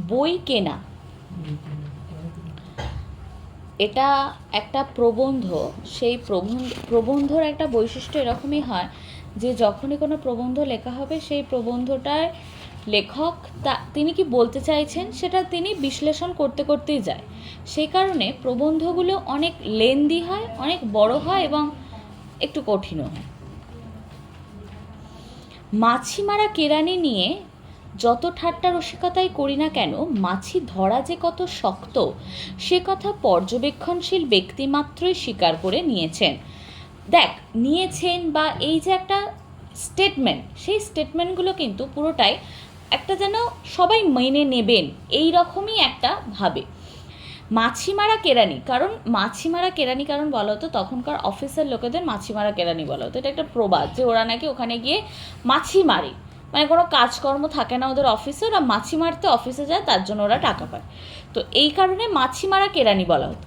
বই কেনা, এটা একটা প্রবন্ধ। সেই প্রবন্ধর একটা বৈশিষ্ট্য এরকমই হয় যে যখনই কোনো প্রবন্ধ লেখা হবে সেই প্রবন্ধটায় লেখক তিনি কি বলতে চাইছেন সেটা তিনি বিশ্লেষণ করতে করতেই যায়। সেই কারণে প্রবন্ধগুলো অনেক লেন্দি হয়, অনেক বড় হয় এবং একটু কঠিনও হয়। মাছি মারা কেরানি নিয়ে যত ঠাট্টা রসিকতাই করি না কেন, মাছি ধরা যে কত শক্ত সে কথা পর্যবেক্ষণশীল ব্যক্তিমাত্রই স্বীকার করে নিয়েছেন। নিয়েছেন বা এই যে একটা স্টেটমেন্ট, সেই স্টেটমেন্টগুলো কিন্তু পুরোটাই একটা যেন সবাই মেনে নেবেন এই রকমই একটা ভাবে। মাছি মারা কেরানি কারণ বলা হতো তখনকার অফিসের লোকেদের মাছি মারা কেরানি বলা হতো। এটা একটা প্রবাদ যে ওরা নাকি ওখানে গিয়ে মাছি মারে, মানে কোনো কাজকর্ম থাকে না ওদের অফিসে, ওরা মাছি মারতে অফিসে যায়, তার জন্য ওরা টাকা পায়। তো এই কারণে মাছি মারা কেরানি বলা হতো।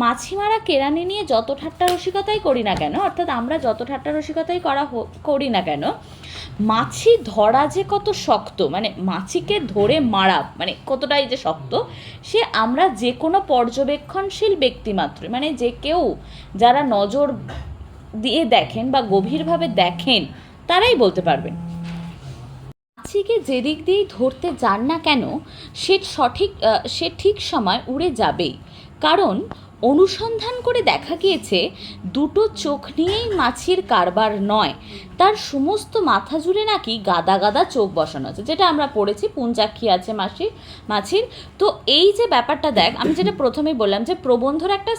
মাছি মারা কেরানি নিয়ে যত ঠাট্টা রসিকতাই করি না কেন, অর্থাৎ আমরা যত ঠাট্টা রসিকতাই করি না কেন, মাছি ধরা যে কত শক্ত, মানে মাছিকে ধরে মারা মানে কতটাই যে শক্ত, সে আমরা যে কোনো পর্যবেক্ষণশীল ব্যক্তিমাত্র, মানে যে কেউ যারা নজর দিয়ে দেখেন বা গভীরভাবে দেখেন তারাই বলতে পারবেন। মাছিকে যেদিক দিয়েই ধরতে যান না কেন সে ঠিক সময় উড়ে যাবেই, কারণ অনুসন্ধান করে দেখা গিয়েছে দুটো চোখ নিয়েই মাছির কারবার নয়, তার সমস্ত মাথা জুড়ে নাকি গাদা গাদা চোখ বসানো আছে, যেটা আমরা পড়েছি পুঞ্জাক্ষী আছে মাছির। তো এই যে ব্যাপারটা আমি যেটা প্রথমেই বললাম যে প্রবন্ধর একটা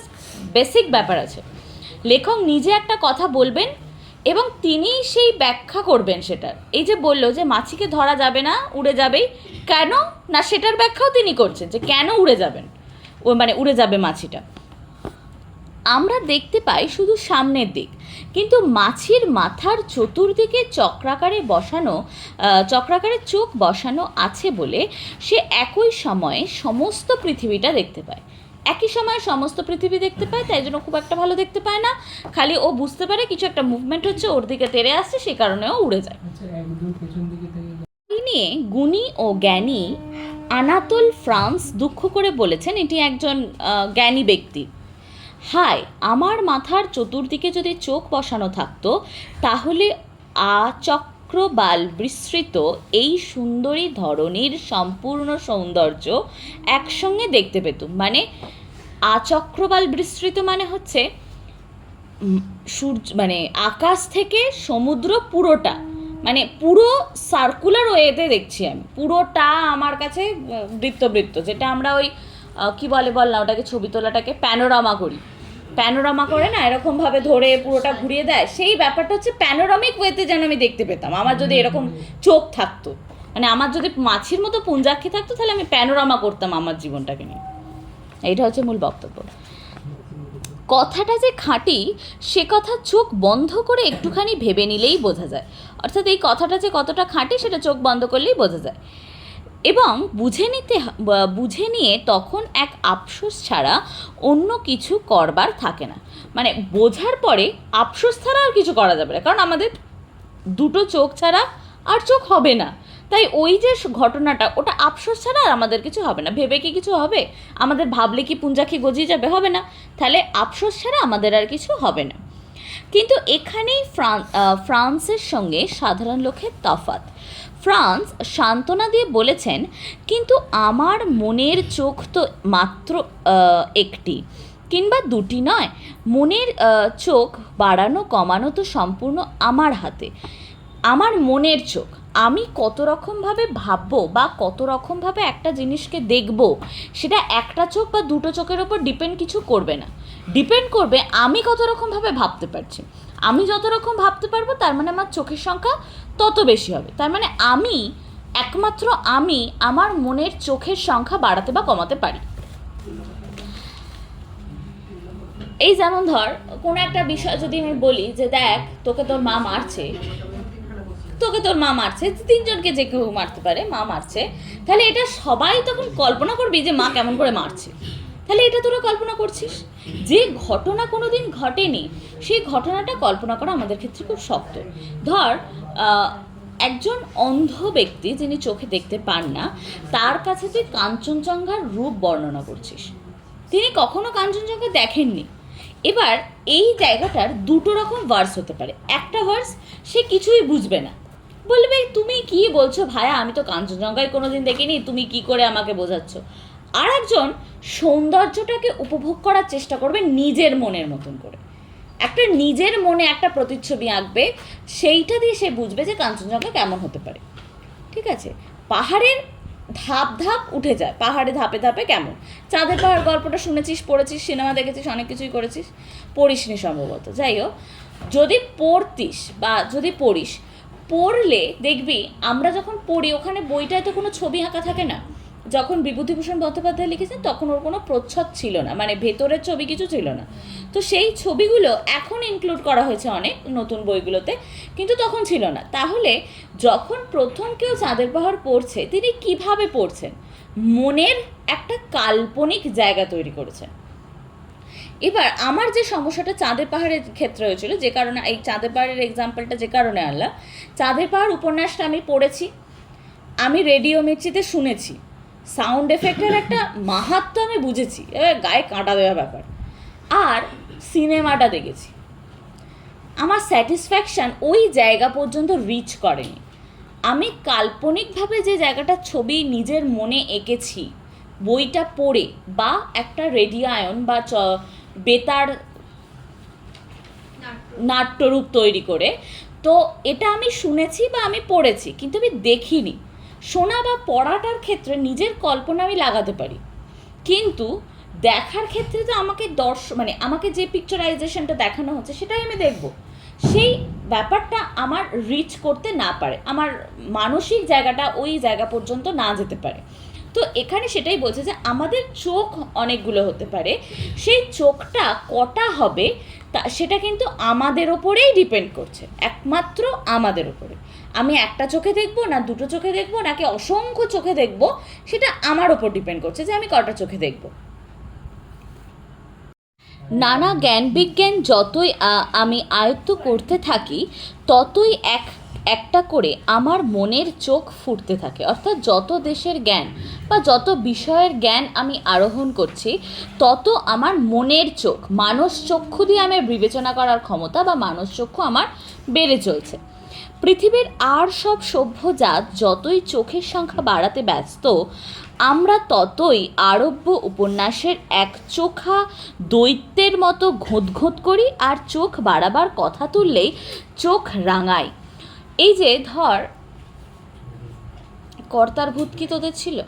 বেসিক ব্যাপার আছে, লেখক নিজে একটা কথা বলবেন এবং তিনি সেই ব্যাখ্যা করবেন সেটার। এই যে বললো যে মাছিকে ধরা যাবে না, উড়ে যাবেই, কেন না সেটার ব্যাখ্যাও তিনি করছেন যে কেন উড়ে যাবেন, মানে উড়ে যাবে মাছিটা। আমরা দেখতে পাই শুধু সামনের দিক, কিন্তু মাছির মাথার চতুর্দিকে চক্রাকারে চোখ বসানো আছে বলে সে একই সময়ে সমস্ত পৃথিবীটা দেখতে পায়। একই সময়ে সমস্ত পৃথিবী দেখতে পায়, তাই জন্য খুব একটা ভালো দেখতে পায় না, খালি ও বুঝতে পারে কিছু একটা মুভমেন্ট হচ্ছে, ওর দিকে তেড়ে আসছে, সেই কারণে ও উড়ে যায়। নিয়ে গুণী ও জ্ঞানী আনাতোল ফ্রান্স দুঃখ করে বলেছেন, এটি একজন জ্ঞানী ব্যক্তি, হায় আমার মাথার চতুর্দিকে যদি চোখ বসানো থাকতো তাহলে আচক্রবাল বিস্তৃত এই সুন্দরী ধরনীর সম্পূর্ণ সৌন্দর্য একসঙ্গে দেখতে পেতুম। মানে আচক্রবাল বিস্তৃত মানে হচ্ছে সূর্য, মানে আকাশ থেকে সমুদ্র পুরোটা, মানে পুরো সার্কুলার ওয়েতে দেখছি আমি, পুরোটা আমার কাছে বৃত্ত, যেটা আমরা ওই কি বল না ওটাকে, ছবি তোলাটাকে প্যানোরামা করে না, এরকমভাবে ধরে পুরোটা ঘুরিয়ে দেয়, সেই ব্যাপারটা হচ্ছে প্যানোরামিক ওয়েতে যেন আমি দেখতে পেতাম। আমার যদি এরকম চোখ থাকতো, মানে আমার যদি মাছির মতো পুঞ্জাক্ষী থাকতো, তাহলে আমি প্যানোরামা করতাম আমার জীবনটাকে নিয়ে। এইটা হচ্ছে মূল বক্তব্য। কথাটা যে খাঁটি সে কথা চোখ বন্ধ করে একটুখানি ভেবে নিলেই বোঝা যায়, অর্থাৎ এই কথাটা যে কতটা খাঁটি সেটা চোখ বন্ধ করলেই বোঝা যায়, এবং বুঝে নিয়ে তখন এক আফসোস ছাড়া অন্য কিছু করবার থাকে না। মানে বোঝার পরে আফসোস ছাড়া আর কিছু করা যাবে না, কারণ আমাদের দুটো চোখ ছাড়া আর চোখ হবে না, তাই ওই যে ঘটনাটা ওটা আফসোস ছাড়া আর আমাদের কিছু হবে না। ভেবে কি কিছু হবে? আমাদের ভাবলে কি পুঞ্জাক্ষী গজিয়ে যাবে? হবে না। তাহলে আফসোস ছাড়া আমাদের আর কিছু হবে না। কিন্তু এখানেই ফ্রান্সের সঙ্গে সাধারণ লোকের তফাৎ। ফ্রান্স সান্ত্বনা দিয়ে বলেছেন, কিন্তু আমার মনের চোখ তো মাত্র একটি কিংবা দুটি নয়, মনের চোখ বাড়ানো কমানো তো সম্পূর্ণ আমার হাতে। আমার মনের চোখ, আমি কত রকমভাবে ভাববো বা কত রকমভাবে একটা জিনিসকে দেখব, সেটা একটা চোখ বা দুটো চোখের ওপর ডিপেন্ড কিছু করবে না, ডিপেন্ড করবে আমি কত রকমভাবে ভাবতে পারছি। আমি যত রকম ভাবতে পারবো তার মানে আমার চোখের সংখ্যা তত বেশি হবে, তার মানে একমাত্র আমি আমার মনের চোখের সংখ্যা বাড়াতে বা কমাতে পারি। এই যেমন ধর কোনো একটা বিষয় যদি আমি বলি যে দেখ তোকে তোর মা মারছে, তিনজনকে যে কেউ মারতে পারে, মা মারছে, তাহলে এটা সবাই তখন কল্পনা করবি যে মা কেমন করে মারছে, তাহলে এটা তোরা কল্পনা করছিস। যে ঘটনা কোনোদিন ঘটেনি সেই ঘটনাটা কল্পনা করা আমাদের ক্ষেত্রে খুব শক্ত। ধর একজন অন্ধ ব্যক্তি যিনি চোখে দেখতে পান না, তার কাছে তুই কাঞ্চনজঙ্ঘার রূপ বর্ণনা করছিস, তিনি কখনো কাঞ্চনজঙ্ঘা দেখেননি। এবার এই জায়গাটার দুটো রকম ভার্স হতে পারে। একটা ভার্স, সে কিছুই বুঝবে না, বলবে তুমি কি বলছো ভাইয়া, আমি তো কাঞ্চনজঙ্ঘায় কোনোদিন দেখিনি, তুমি কি করে আমাকে বোঝাচ্ছ। আর একজন সৌন্দর্যটাকে উপভোগ করার চেষ্টা করবে নিজের মনের মতন করে, একটা নিজের মনে একটা প্রতিচ্ছবি আঁকবে, সেইটা দিয়ে সে বুঝবে যে কাঞ্চনজঙ্ঘা কেমন হতে পারে। ঠিক আছে, পাহাড়ের ধাপ ধাপ উঠে যায়, পাহাড়ে ধাপে ধাপে কেমন। চাঁদের পাহাড় গল্পটা শুনেছিস, পড়েছিস, সিনেমা দেখেছিস, অনেক কিছুই করেছিস, পড়িসনি সম্ভবত। যাই হোক, যদি পড়তিস বা যদি পড়িস, পড়লে দেখবি আমরা যখন পড়ি ওখানে বইটায় তো কোনো ছবি আঁকা থাকে না। যখন বিভূতিভূষণ বন্দ্যোপাধ্যায় লিখেছেন তখন ওর কোনো প্রচ্ছদ ছিল না, মানে ভেতরের ছবি কিছু ছিল না। তো সেই ছবিগুলো এখন ইনক্লুড করা হয়েছে অনেক নতুন বইগুলোতে, কিন্তু তখন ছিল না। তাহলে যখন প্রথম কেউ চাঁদের পাহাড় পড়ছে, তিনি কিভাবে পড়ছেন? মনের একটা কাল্পনিক জায়গা তৈরি করেছেন। এবার আমার যে সমস্যাটা চাঁদের পাহাড়ের ক্ষেত্রে হয়েছিল, যে কারণে এই চাঁদের পাহাড়ের এক্সাম্পলটা যে কারণে আনলাম, চাঁদের পাহাড় উপন্যাসটা আমি পড়েছি, আমি রেডিও মির্চিতে শুনেছি, সাউন্ড এফেক্টের একটা মাহাত্ম্য আমি বুঝেছি, এবার গায়ে কাঁটা দেওয়া ব্যাপার, আর সিনেমাটা দেখেছি। আমার স্যাটিসফ্যাকশান ওই জায়গা পর্যন্ত রিচ করেনি। আমি কাল্পনিকভাবে যে জায়গাটা ছবি নিজের মনে এঁকেছি বইটা পড়ে, বা একটা রেডিয়ায়ন বা বেতার নাট্যরূপ তৈরি করে, তো এটা আমি শুনেছি বা আমি পড়েছি, কিন্তু আমি দেখিনি। শোনা বা পড়াটার ক্ষেত্রে নিজের কল্পনা আমি লাগাতে পারি, কিন্তু দেখার ক্ষেত্রে তো আমাকে মানে আমাকে যে পিকচারাইজেশনটা দেখানো হচ্ছে সেটাই আমি দেখব, সেই ব্যাপারটা আমার রিচ করতে না পারে, আমার মানসিক জায়গাটা ওই জায়গা পর্যন্ত না যেতে পারে। তো এখানে সেটাই বলছে যে আমাদের চোখ অনেকগুলো হতে পারে, সেই চোখটা কটা হবে তা সেটা কিন্তু আমাদের ওপরেই ডিপেন্ড করছে, একমাত্র আমাদের ওপরে। আমি একটা চোখে দেখবো না দুটো চোখে দেখবো নাকি অসংখ্য চোখে দেখবো, সেটা আমার ওপর ডিপেন্ড করছে যে আমি কটা চোখে দেখবো। নানা জ্ঞান বিজ্ঞান যতই আমি আয়ত্ত করতে থাকি, ততই একটা করে আমার মনের চোখ ফুটতে থাকে। অর্থাৎ যত দেশের জ্ঞান বা যত বিষয়ের জ্ঞান আমি আরোহণ করছি, তত আমার মনের চোখ, মানস চক্ষু দিয়ে আমার বিবেচনা করার ক্ষমতা বা মানস চক্ষু আমার বেড়ে চলছে। পৃথিবীর আর সব সভ্য জাত যতই চোখের সংখ্যা বাড়াতে ব্যস্ত, আমরা ততই আরব্য উপন্যাসের একচোখা দৈত্যের মতো ঘোঁত করি, আর চোখ বাড়াবার কথা তুললেই চোখ রাঙাই। এই যে ধর, কর্তার ভূত কি তোদের ছিল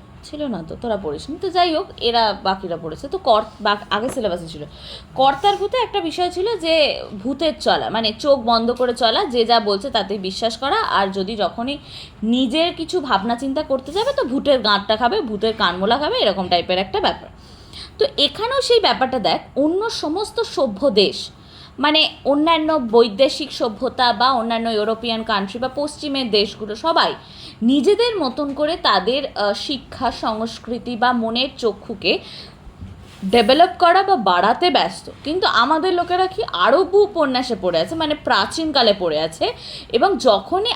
না? তো তোরা পড়িস নি, তো যাই হোক, এরা বাকিরা পড়েছে। তো আগে সিলেবাসে ছিল কর্তার ভূতে একটা বিষয় ছিল যে ভূতের চলা, মানে চোখ বন্ধ করে চলা, যে যা বলছে তাতেই বিশ্বাস করা, আর যদি যখনই নিজের কিছু ভাবনা চিন্তা করতে যাবে তো ভূতের গাঁটটা খাবে, ভূতের কানমোলা খাবে, এরকম টাইপের একটা ব্যাপার। তো এখানেও সেই ব্যাপারটা দেখ, অন্য সমস্ত সভ্য দেশ, মানে অন্যান্য বৈদেশিক সভ্যতা বা অন্যান্য ইউরোপিয়ান কান্ট্রি বা পশ্চিমের দেশগুলো, সবাই নিজেদের মতন করে তাদের শিক্ষা সংস্কৃতি বা মনের চক্ষুকে ডেভেলপ করা বা বাড়াতে ব্যস্ত। কিন্তু আমাদের লোকেরা কি আরব্য উপন্যাসে পড়ে আছে, মানে প্রাচীনকালে পড়ে আছে, এবং যখনই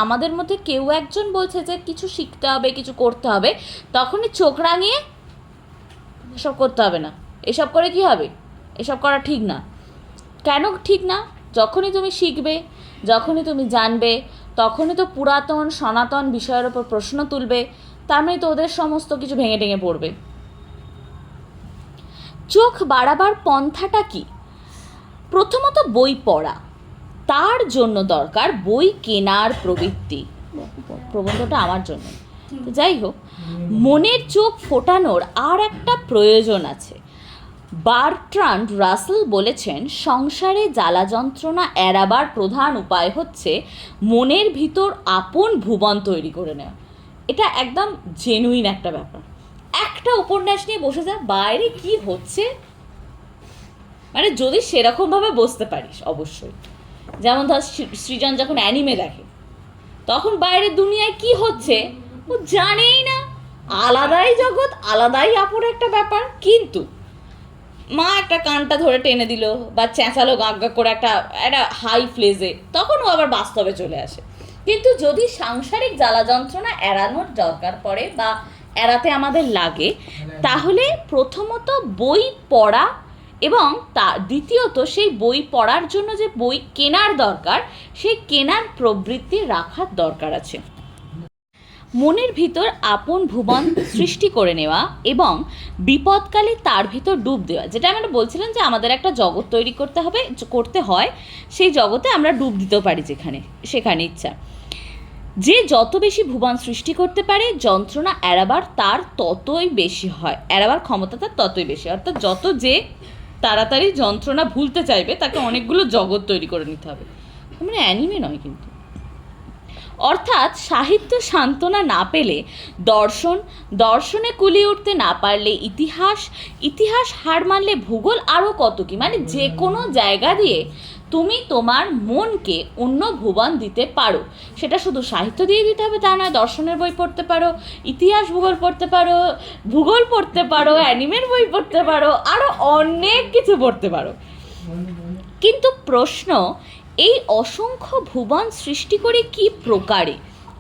আমাদের মধ্যে কেউ একজন বলছে যে কিছু শিখতে হবে, কিছু করতে হবে, তখনই চোখ রাঙিয়ে এসব করতে হবে না, এসব করে কি হবে, এসব করা ঠিক না। কেন ঠিক না? যখনই তুমি শিখবে, যখনই তুমি জানবে, তখনই তো পুরাতন সনাতন বিষয়ের ওপর প্রশ্ন তুলবে, তার মানে তো ওদের সমস্ত কিছু ভেঙে টেঙে পড়বে। চোখ বাড়াবার পন্থাটা কি? প্রথমত বই পড়া, তার জন্য দরকার বই কেনার প্রবৃত্তি। প্রবন্ধটা আমার জন্য। তো যাই হোক, মনের চোখ ফোটানোর আর একটা প্রয়োজন আছে। বার্ট্রান্ড রাসেল বলেছেন, সংসারে জ্বালা যন্ত্রণা এড়াবার প্রধান উপায় হচ্ছে মনের ভিতর আপন ভুবন তৈরি করে নেওয়া। এটা একদম জেনুইন একটা ব্যাপার। একটা উপন্যাস নিয়ে বসে যা, বাইরে কি হচ্ছে, মানে যদি সেরকমভাবে বসতে পারিস অবশ্যই। যেমন ধর সৃজন যখন অ্যানিমে দেখে, তখন বাইরের দুনিয়ায় কি হচ্ছে ও জানেই না, আলাদাই জগৎ, আলাদাই আপন একটা ব্যাপার। কিন্তু মা একটা কানটা ধরে টেনে দিল বা চেঁচালো গাঁগা করে একটা হাই ফ্লেজে, তখন ও আবার বাস্তবে চলে আসে। কিন্তু যদি সাংসারিক জ্বালা যন্ত্রণা এড়ানোর দরকার পড়ে বা এড়াতে আমাদের লাগে, তাহলে প্রথমত বই পড়া এবং দ্বিতীয়ত সেই বই পড়ার জন্য যে বই কেনার দরকার, সেই কেনার প্রবৃত্তি রাখার দরকার আছে। মনের ভিতর আপন ভুবন সৃষ্টি করে নেওয়া এবং বিপদকালে তার ভিতর ডুব দেওয়া, যেটা আমরা বলছিলাম যে আমাদের একটা জগৎ তৈরি করতে হয়, সেই জগতে আমরা ডুব দিতে পারি সেখানে ইচ্ছা। যে যত বেশি ভুবন সৃষ্টি করতে পারে, যন্ত্রণা এড়াবার তার ততই বেশি হয়, এড়াবার ক্ষমতা তার ততই বেশি। অর্থাৎ যে তাড়াতাড়ি যন্ত্রণা ভুলতে চাইবে, তাকে অনেকগুলো জগৎ তৈরি করে নিতে হবে। মানে অ্যানিমে নয় কিন্তু। অর্থাৎ সাহিত্য সান্ত্বনা না পেলে দর্শনে কুলিয়ে উঠতে না পারলে ইতিহাস হার মানলে ভূগোল, আরও কত কি। মানে যে কোনো জায়গা দিয়ে তুমি তোমার মনকে অন্য ভুবন দিতে পারো। সেটা শুধু সাহিত্য দিয়ে দিতে হবে তা নয়, দর্শনের বই পড়তে পারো, ইতিহাস ভূগোল পড়তে পারো, অ্যানিমের বই পড়তে পারো, আরও অনেক কিছু পড়তে পারো। কিন্তু প্রশ্ন, এই অসংখ্য ভুবন সৃষ্টি করে কি প্রকারে,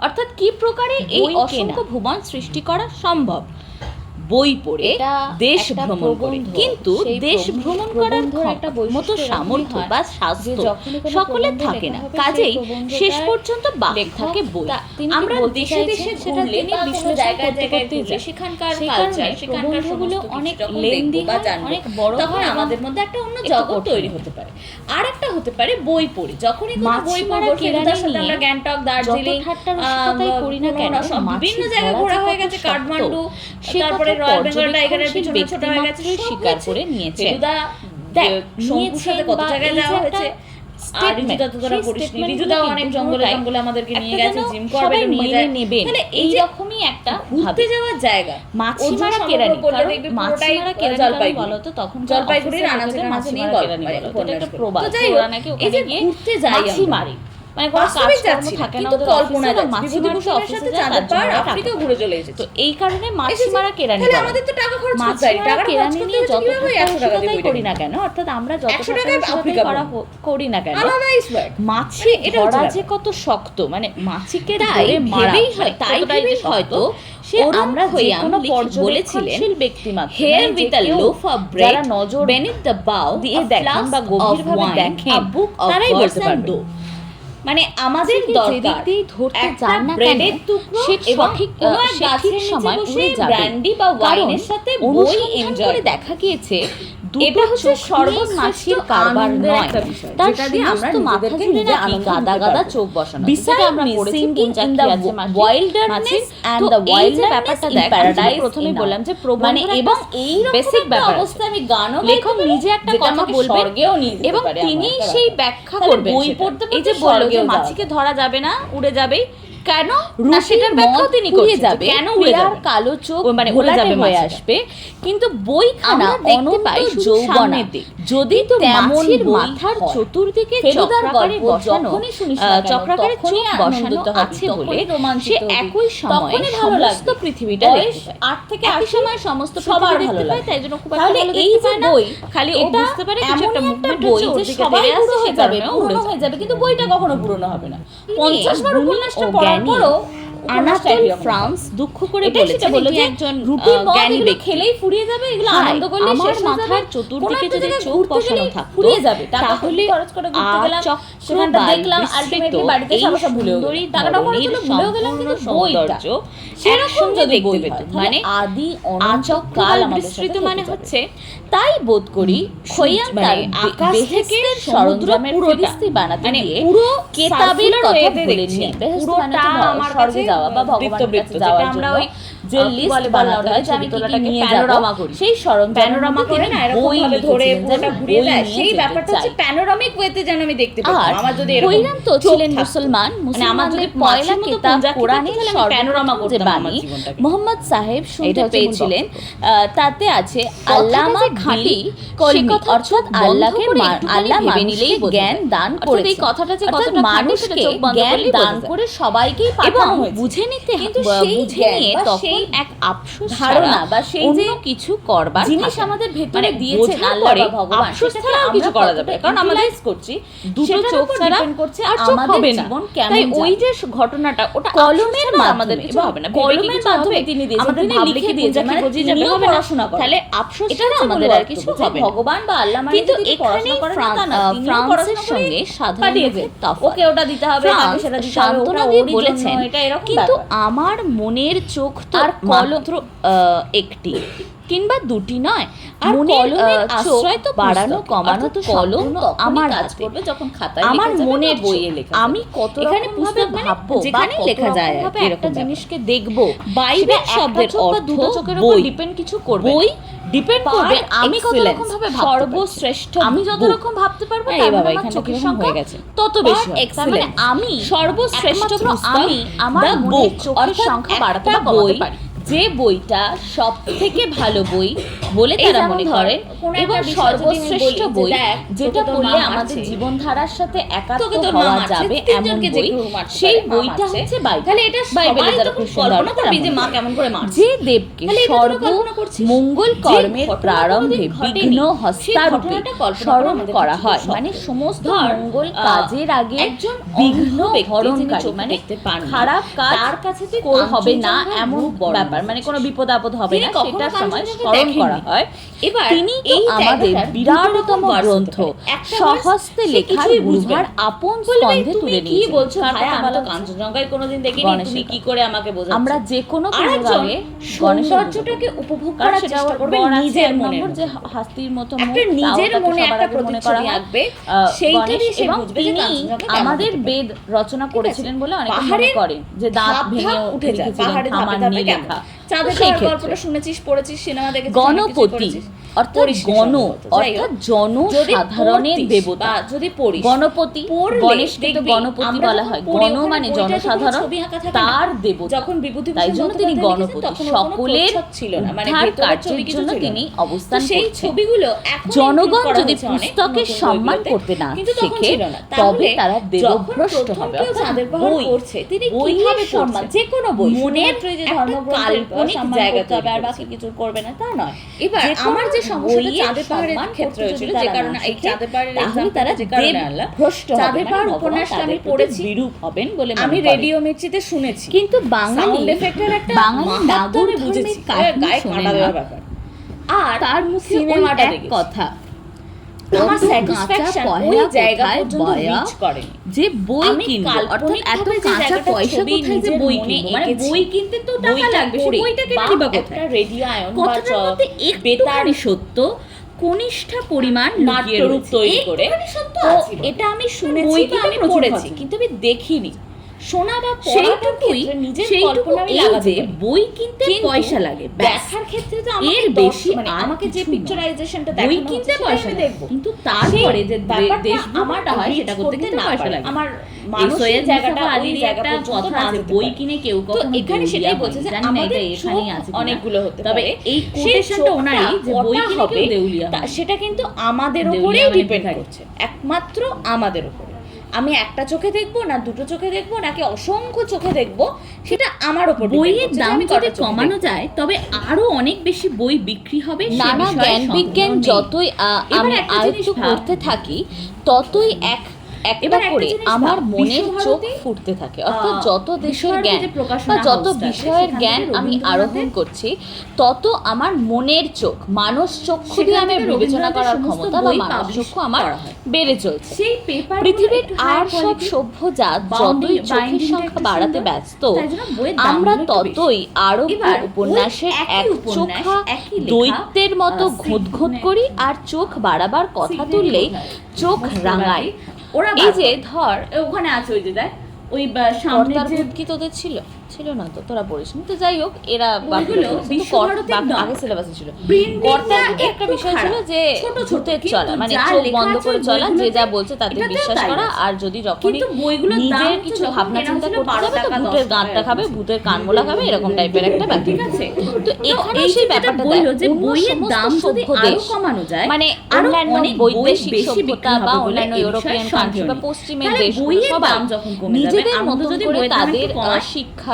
অর্থাৎ কি প্রকারে এই অসংখ্য ভুবন সৃষ্টি করা সম্ভব? বই পড়ে, দেশ ভ্রমণ করে। কিন্তু দেশ ভ্রমণ করার মতো সামর্থ্য বা স্বাস্থ্য সকলের থাকে না, কাজেই শেষ পর্যন্ত বাকি থাকে বই। আমরা দেশে দেশে ঘুরলে বা কোনো জায়গায় সেখানকার কালচার, সেখানকার প্রবন্ধগুলো অনেক লেন্দি বা অনেক বড়, তখন আমাদের মধ্যে একটা অন্য জগৎ তৈরি হতে পারে। আর একটা হতে পারে বই পড়ে, যখনই কোনো বই পড়া কেরানির সাথে আমরা গ্যাংটক, দার্জিলিং করি না কেন, বিভিন্ন জায়গায় ঘোরা হয়ে গেছে, কাঠমান্ডু, তারপরে রয়্যাল বেঙ্গল টাইগারের পিছনে ছোট হয়ে গেছে, শিকার করে নিয়েছে। শঙ্কুর সাথে কত জায়গায় যাওয়া হয়েছে। আর ঋজুদা তো তোরা পড়িস নি, ঋজুদাও অনেক জঙ্গলে আমাদেরকে নিয়ে গেছে, জিম করবে, নিয়ে নেবেন। তাহলে এই রকমই একটা ঘুরতে যাওয়ার জায়গা। মাছিমারা কেরানি, মাছিমারা কেরানি বলো তো, তখন জলপাইগুড়ির আনাচে কানাচে নিয়ে কেরানি বলো, এটা একটা প্রবাদ। ওরা নাকি ওখানে গিয়ে ঘুরতে যায়, মাছি মারি, মানে কোনো কাজ কর্ম থাকে না, ওদের কল্পনা যাচ্ছে, অফিসে যায়, আফ্রিকা ঘুরে চলে এসেছে। তো এই কারণে মাছিমারা কেরানি, তাহলে আমাদের তো টাকা খরচ করতে হয়, টাকা কেরানি নিয়ে যত 100 টাকা দিয়ে করি না কেন, অর্থাৎ আমরা যত আফ্রিকা করি না কেন, মাছি ধরা যে কত শক্ত, মানে মাছিকে ধরে মারাই হয়, তাই ভেবেই হয়তো সে আমরা যে কোনো পর্যবেক্ষণশীল ব্যক্তি মাত্র, here with a loaf of bread, যারা নজর বেনিথ দ্য বাউ দিয়ে দেখেন বা গভীরভাবে দেখেন, তারাই বলতে পারবে। মানে আমাদের দরকার একটা ব্রেডের টুকরো এবং কোনো এক গাছের সময় উড়ে যাবে, ব্র্যান্ডি বা ওয়াইনের সাথে বই এনজয় করে। দেখা গিয়েছে এটা হচ্ছে সর্বনাশীর কারবার নয়, তার সমস্ত মাথা জুড়ে নাকি গাদা চোখ বসানো। বিশাল আমরা পড়েছি পঞ্চাক্ষী আছে ওয়াইল্ডারনেস এন্ড দ্য ওয়াইল্ড ব্যাপারটা দেখ, প্যারাডাইস প্রথমে বললাম যে মানে, এবং এই বেসিক অবস্থা আমি গানও লেখক নিজে একটা কথা বলবেন এবং তিনি সেই ব্যাখ্যা করবেন। বই পড়তে এই যে বলল যে মাছিকে ধরা যাবে না, উড়ে যাবেই কেন, না সেটার ব্যাখ্যাও তিনি করে যাবে, কেন উড়ে যাবে, কালো চোখ মানে উড়ে যাবে হয়ে আসবে। কিন্তু বইখানা দেখতে পাই যৌবনের দিক, যদি তো মাছির মাথার চতুর্দিকে চক্রাকারে বসানো, চক্রাকারে চোখ বসানো আছে বলে সে একই সময়ে সমস্ত পৃথিবীটা দেখতে পায়। 8 থেকে 8 সময় সমস্ত সবার ভালো লাগে, তাই জন্য খুব একটা ভালো এই যে বই খালি ও বুঝতে পারে কিছু একটা মুভমেন্ট বই যে সবাই পুরো হয়ে যাবে, পুরনো হয়ে যাবে, কিন্তু বইটা কখনো পুরনো হবে না। 50 বার উপন্যাসটা পড়ার পরও আনাতোল ফ্রান্স দুঃখ করে বলেছেন যে একজন জ্ঞানী ব্যক্তি খেলেই ফুরিয়ে যাবে, এগুলো আনন্দ করলে শেষ মাথার চতুর্দিকে যদি চোখ বসানো থাকতো ফুরিয়ে যাবে, তাহলে খরচ করে ঘুরতে গেলাম, সেখানটা দেখলাম, আলটিমেটলি বাড়িতে সব ভুলেও গেলাম, টাকাটা খরচ করে ভুলেও গেলাম, কিন্তু বইটা সেরকম যদি বই পেত, মানে আদি অনন্তকাল বিস্তৃত, মানে হচ্ছে তাই বোধ করি খৈয়াম তার আকাশ থেকে সরঞ্জামের ফেরিস্তি বানাতে গিয়ে পুরো কেতাবের কথা বলেছি, পুরোটা আমার কাছে যাওয়া বা ভগবানের কাছে যাওয়ার জন্য যে লিস্ট বানাতে হয়, যে আমি তোলাটাকে নিয়ে প্যানোরামা করি, সেই সরঞ্জাম প্যানোরামা করে না এরকম ভাবে ধরে পুরোটা ঘুরিয়ে দেয়, সেই ব্যাপারটা হচ্ছে প্যানোরামিক ওয়েতে যেন আমি দেখতে পাই। আমার যদি এরকম খৈয়াম তো ছিলেন মুসলমান, মানে আমার যদি পয়লা কিতাব কোরআনের প্যানোরামা করতে বানি মোহাম্মদ সাহেব শুনতে পেয়েছিলেন, তাতে আছে আল্লামা খাঁটি কলমি, অর্থাৎ আল্লাহকে আল্লাহ ভেবে নিলেই জ্ঞান দান করে। এই কথাটা যে কতটা মানুষকে জ্ঞান দান করে সবাইকেই পাঠানো হয়েছে, বুঝে নিতে, কিন্তু বুঝে নিয়ে তখন এক আফসোস ধারণা বা সেই যে কিছু করবার জিনিস আমাদের ভেতরে দিয়েছেন আল্লাহ বা ভগবান, আফসোস ছাড়া কিছু করা যাবে, কারণ আমাদের করছি দুটো চোখ ছাড়া করছে আর চোখ হবে না। জীবন কেমন তাই ওই যে ঘটনাটা ওটা কলমের আমাদের কিছু হবে না, কলমের মাধ্যমে তিনি দিয়েছেন, আমাদের লিখে দিয়েছে, মানে বুঝিয়ে যাবে হবে না, তাহলে আফসোস এটা ছাড়া আমাদের আর কিছু হবে না। ভগবান বা আল্লাহ মানে কিন্তু যদি এখানে ফ্রান্সের সঙ্গে সাধারণ ওকে ওটা দিতে হবে, তাকে সেটা দিতে হবে, ওটা সান্ত্বনা দিয়ে ওরই বলেছেন, জন্য, এটা এরকম কিন্তু ব্যাপার। আমার মনের চোখ তো আর মাত্র একটি কিংবা দুটি নয়, আর মনের কলমের আশ্রয় তো বাড়ানো কমানো তো কলম আমার কাজ হাতে। করবে যখন খাতায় আমার লেখা যাবে মনের বা বইয়ে লেখা যাবে। আমি কত এখানে রকম পুস্তক ভাবে মানে ভাববো, যেখানেই বা লেখা কত যায় রকম আর কি, ভাবে এরকম একটা ব্যাপার। জিনিসকে দেখবো, বাইরে সেটা শব্দের একটা চোখ বা অর্থ দুটো চোখের উপর বই ডিপেন্ড কিছু করবে বই না। ডিপেন্ড করবে আমি কত excellence, রকম ভাবে ভাবতে সর্বশ্রেষ্ঠ পারছি। আমি যত book। রকম ভাবতে পারবো এই তার বাবা, মানে আমার এখানটা চোখের কিরকম সংখ্যা হয়ে গেছে? তত বেশি হয়। তার মানে excellence, আমি সর্বশ্রেষ্ঠ একমাত্র পুস্তক, আমি আমার the মনের book, চোখের অর্থাৎ সংখ্যা বাড়াতে একটা বা কমাতে বই, পারি। যে বইটা সব থেকে ভালো বই বলে এই তারা যেমন মনে ধর, করেন কোনো এবং একটা বিষয় যদি আমি সর্বশ্রেষ্ঠ বলি যে বই, দেখ, যেটা তোকে তোর পড়লে মা আমাদের মারছে, জীবনধারার সাথে একাত্ম তোকে তোর মা হওয়া মারছে, যাবে এমন তিনজনকে যে বই, কেউ মারতে সেই পারে, মা বইটা মারছে। হচ্ছে বাইবেল। তাহলে এটা বাইবেলে সবাই যারা তখন খ্রিস্টান কল্পনা তারা করবি যে মনে মা করে। কেমন করে মারছে। যে দেবকে তাহলে এটা তোরা কল্পনা সর্ব করছিস? মঙ্গল যে কর্মের ঘটনা প্রারম্ভে কোনোদিন ঘটেনি, বিঘ্ন সেই হস্তারূপে ঘটনাটা কল্পনা করা স্মরণ আমাদের করা কাছে হয়, খুব মানে সমস্ত ধর, মঙ্গল কাজের আগে একজন বিঘ্ন অন্ধ ব্যক্তি যিনি হরণকারী, চোখ মানে দেখতে পান না, খারাপ কাজ তার কাছে তুই হবে না কাঞ্চনজঙ্ঘার এমন রূপ বর্ণনা ব্যাপার, মানে কোনো করছিস। বিপদ আপদ হবে তিনি না, কখনো সেটার সময় কাঞ্চনজঙ্ঘা স্মরণ দেখেননি। করা হয়। এবার তিনি তো এই আমাদের জায়গাটার বিরাটতম দুটো রকম গ্রন্থ verse হতে পারে। একটা স্বহস্তে verse সে লেখার কিছুই বুঝবে গুরুভার না। আপন বলবে, স্কন্ধে তুমি তুলে কি নিয়েছেন। বলছো কার ভাই, কথা আমি বলা তো হচ্ছে? কাঞ্চনজঙ্ঘায় কোনোদিন দেখিনি, গণেশের তুমি কথা। কি করে আমাকে বোঝাচ্ছ? আমরা যে কোনো আরেকজন প্রোগ্রামে সৌন্দর্যটাকে উপভোগ করার চেষ্টা করবে নিজের মনের যে মধ্যে। হাতির মতো একটা মুখ, নিজের তাও তাকে মনে সবার একটা আগে মনে করা প্রতিচ্ছবি হয়। আঁকবে, সেইটা দিয়ে সে এবং বুঝবে যে তিনি কাঞ্চনজঙ্ঘা কেমন আমাদের হতে পারে। বেদ রচনা করেছিলেন বলে অনেকে মনে পাহাড়ের করেন যে দাঁত ধাপ ভেঙে ধাপ উঠে যায়, লিখেছিলেন পাহাড়ে ধাপে থামার ধাপে নীল কেমন। লেখা। চাঁদের সেই পাহাড় ক্ষেত্রে গল্পটা শুনেছিস, পড়েছিস, সিনেমা দেখেছিস, গণপতি অর্থাৎ গণ অর্থাৎ জনসাধারণের দেবতা, যদি পড়িস গণপতি, গণেশকে তো গণপতি বলা হয়, গণ মানে জনসাধারণ, তার দেবতা, যখন বিভূতি তাই জন্য তিনি গণপতি, সকলের ছিল না, মানে উদ্ধার ভেতরের কার্যের ছবি কিছু জন্য ছিল তিনি না। অবস্থান তো সেই করছেন। ছবিগুলো এখন জনগণ include করা যদি হয়েছে অনেক পুস্তকের নতুন সম্মান বইগুলোতে, করতে না কিন্তু তখন শেখে, ছিল না। তবে তাহলে তারা দেবভ্রষ্ট যখন হবে। প্রথম কেউ অর্থাৎ চাঁদের পাহাড় বই, পড়ছে, তিনি বইয়ের কিভাবে সম্মান, পড়ছে? যে কোনো বই, মনের শুধুমাত্র এই যে একটা ধর্মগ্রন্থের কাল্পনিক সম্মান জায়গা করতে হবে আর তৈরি বাকি কিছু করবে না তা নয়। এবার যে কোনো আমার যে সমস্যাটা বইয়ের চাঁদের পাহাড়ের সম্মান ক্ষেত্রে করতে হয়েছিল, যদি যে তারা কারণে না এই শেখে, চাঁদের পাহাড়ের তাহলে example তারা যে কারণে দেব আনলাম, ভ্রষ্ট হবে, চাঁদের মানে পাহাড় ভগবান উপন্যাসটা তাদের আমি প্রতি পড়েছি, বিরূপ হবেন বলে মনে আমি করেন। রেডিও মির্চিতে শুনেছি, কিন্তু বাঙালি সাউন্ড এফেক্টের একটা বাঙালি মাহাত্ম্য নাগর আমি বুঝেছি, ধর্মের গায়ে কাহিনী কাঁটা শোনে দেওয়ার না। ব্যাপার। আর তার মুখে সিনেমাটা ওই এক দেখেছি। কথা, আমার অত স্যাটিসফ্যাকশন কাঁচা ওই পয়লা জায়গা কোথায় পর্যন্ত বয়া, রিচ করেনি। যে বই আমি কিনবো, অর্থাৎ এত কাল্পনিকভাবে যে কাঁচা জায়গাটা পয়সা ছবি কোথায় যে নিজের বই মনে কিনবো, মানে এঁকেছি, বই কিনতে তো টাকা বইটা লাগবে, সে পড়ে বইটা বা কেনারই বা একটা কোথায়? রেডিয়ায়ন বা কথাটার মধ্যে একটুখানি সত্য কনিষ্ঠা পরিমাণ লুকিয়ে নাট্যরূপ রয়েছে। তৈরি করে। একটুখানি সত্য তো আছে। এটা আমি শুনেছি বই বা কিনতে আমি প্রচুর পড়েছি, খরচা। কিন্তু আমি দেখিনি। শোনা বা পড়াটার সেইটুকুই ক্ষেত্রে নিজের সেইটুকু কল্পনা আমি এই লাগাতে যে পারি। বই কিনতে কিন্তু পয়সা লাগে, ব্যাস। দেখার ক্ষেত্রে তো আমাকে এর বেশি মানে আর আমাকে যে কিছু নয়। পিকচারাইজেশনটা বই দেখানো কিনতে হচ্ছে পয়সা সেটা আমি লাগে, দেখবো। কিন্তু তারপরে যে ব্যাপারটা দেশভ্রমণটা হয় সেটা করতে কিন্তু পয়সা লাগে। আমার এই মানসিক সৈয়দ জায়গাটা মুস্তাফা ওই আলীর জায়গা একটা পর্যন্ত কথা না আছে, যেতে বই পারে। কিনে কেউ তো কখনো এখানে দেউলিয়া সেটাই হয় বলছে না। যে জানি না আমাদের এটা এখানেই চোখ আছে কিনা। অনেকগুলো হতে তবে পারে। এই সেই কোটেশনটা ওনারই যে চোখটা বই কিনে হবে, কেউ দেউলিয়া হয় না। সেটা কিন্তু আমাদের দেউলিয়া উপরেই মানে ডিপেন্ড ভিখারি। করছে, একমাত্র আমাদের উপরে। আমি একটা চোখে দেখবো না দুটো চোখে দেখবো নাকি অসংখ্য চোখে দেখবো, সেটা আমার উপর depend বইয়ের করছে যে দাম আমি যদি কটা চোখে কমানো দেখবো। যায় তবে আরো অনেক বেশি বই বিক্রি হবে। সে নানা বিষয়ে জ্ঞান বিজ্ঞান সন্দেহ নেই। যতই এবার আমি একটা জিনিস আয়ত্ত ভাব। করতে থাকি, ততই একটা এবার একটা করে জিনিস আমার ভাব, মনের চোখ বিশ্বভারতী, ফুটতে থাকে। অর্থাৎ যত দেশের বিশ্বভারতী জ্ঞান যে প্রকাশনা বা যত হাউসটা আছে, বিষয়ের সেখান জ্ঞান থেকে আমি রবীন্দ্রনাথের- আরোহণ করছি, তত আমার মনের চোখ, মানস চক্ষু দিয়ে সেখান আমি থেকে বিবেচনা রবীন্দ্রনাথের করার সমস্ত ক্ষমতা বা বই মানস publish চক্ষু আমার করা হয়। বেড়ে চলছে। সেই পেপার পৃথিবীর আর সব সভ্য জাত যতই চোখের সংখ্যা বাড়াতে ব্যস্ত, আমরা ততই আরব্য এবার উপন্যাসের ওই একই এক উপন্যাস, চোখা একই লেখা, দৈত্যের মতো ঘুঁতঘুঁত করি, আর চোখ বাড়াবার কথা তুললেই চোখ রাঙায়। ওরা এই যে ধর ওখানে আছে ওই যে দেখ ওই সামনে কর্তার যে ভূত কি তোদের ছিল ছিল না তো, তোরা পড়িস নি তো, যাই হোক এরা ওইগুলো বিশ্বভারতীর নয়। আগে সিলেবাসে ছিল। Printing কর্তার টা ভূত একটা একটু বিষয় ছিল খারাপ। যে ছোট ছোট, ভূতের কিন্তু চলা, মানে যা চোখ লেখা বন্ধ আছে করে চলা, যে বইগুলোতে যা বলছে তাতে এটাতেও বিশ্বাস তাই করা, আছে। আর যদি যখনই কিন্তু বইগুলোর দাম নিজের হচ্ছে কিছু যখন ভাবনা কেনা চিন্তা হচ্ছিল করতে 12 যাবে, তো টাকা, ভূতের 10 গাঁটটা টাকা খাবে, ভূতের কানমোলা খাবে, এরকম টাইপের একটা ব্যাপার। ঠিক আছে। তো এখানে এই সেই যেটা ব্যাপারটা বললো দেখ, যে অন্য বইয়ের সমস্ত দাম যদি সভ্য আরো দেশ, কমানো যায়, মানে আরো অন্যান্য অনেক বই বৈদেশিক বেশি সভ্যতা বিক্রি হবে বা বলে অন্যান্য এই বিষয়ে ইউরোপিয়ান সন্দেহ কান্ট্রি বা নেই। পশ্চিমের তাহলে দেশগুলো বইয়ের সবাই দাম যখন কমে যাবে, নিজেদের আমরা মতো যদি করে বইয়ের দাম তাদের একটু কমাই, শিক্ষা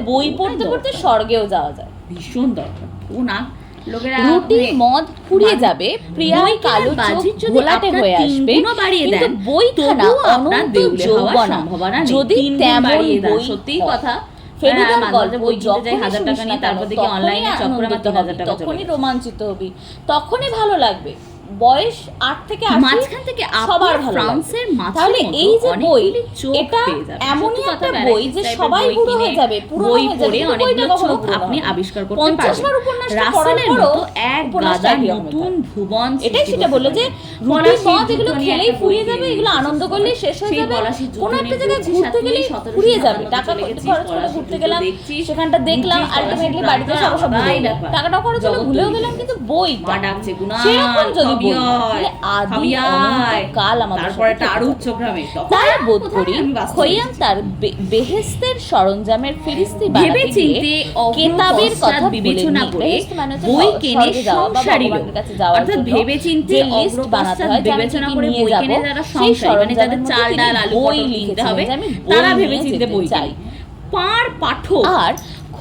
বই পড়তে পড়তে স্বর্গেও যাওয়া যায়। ভীষণ দরকার। ও না লোকেরা রুটি মদ ফুরিয়ে যাবে, প্রিয়ার কালো চোখ ঘোলাটে হয়ে আসবে, কিন্তু বইখানা অনন্ত যৌবনা। যদি তেমন বই সত্যিই কথা ফেলুদার গল্প বই কিনতে যাই যখনই 1000 টাকা নিয়ে, তারপর থেকে অনলাইনে চক্করে আমার 3000 টাকা চলে তখনই রোমাঞ্চিত হবি, তখনই ভালো লাগবে। বয়স 8 থেকে 80 মাঝখান থেকে সবার ভালো ফ্রান্সের লাগবে। মাথার তাহলে মতো এই যে বই, অনেকগুলি চোখ এটা পেয়ে যাবে। এমনই সত্যি একটা কথা, বই যে ভ্যারাইটিস সবাই টাইপের বুড়ো বই হয়ে কিনে, যাবে, পুরনো বই হয়ে যাবে, পড়ে কিন্তু অনেকগুলো বইটা কখনো চোখ পুরনো আপনি হবে না। আবিষ্কার করতে 50 বার পারবেন। উপন্যাসটা পড়ার রাসেলের পরও মতো এক উপন্যাসটা গাদা একই রকমের নতুন থাকে। ভুবন এটাই সেটা বললো যে রুটি মদ এগুলো খেলেই ফুরিয়ে যাবে, এগুলো আনন্দ করলেই শেষ হয়ে যাবে, কোনো একটা জায়গায় ঘুরতে গেলেই ফুরিয়ে যাবে, টাকা খরচ করে ঘুরতে গেলাম, সেখানটা দেখলাম, আলটিমেটলি বাড়িতে সব ভুলে গেলাম, টাকাটা খরচ হলো ভুলেও গেলাম, কিন্তু বইটা সেরকম যদি বই তাহলে আদি অনন্ত কাল আমাদের তারপরে সাথে আরো থেকে উচ্চগ্রামে তাই বোধ করি খৈয়াম তার বেহেস্তের সরঞ্জামের ফিরিস্তি বানাতে গিয়ে কেতাবের কথা বিবেচনা করে মানে বই কিনে সংসারী লোক, অর্থাৎ ভেবে চিন্তে লিস্ট বানাতে হয়, বিবেচনা করে বই কিনে যারা সংসারী, মানে যাদের চাল ডাল আলু পটল কিনতে হবে, তারা ভেবে চিন্তে বই চাই। পার পাঠক আর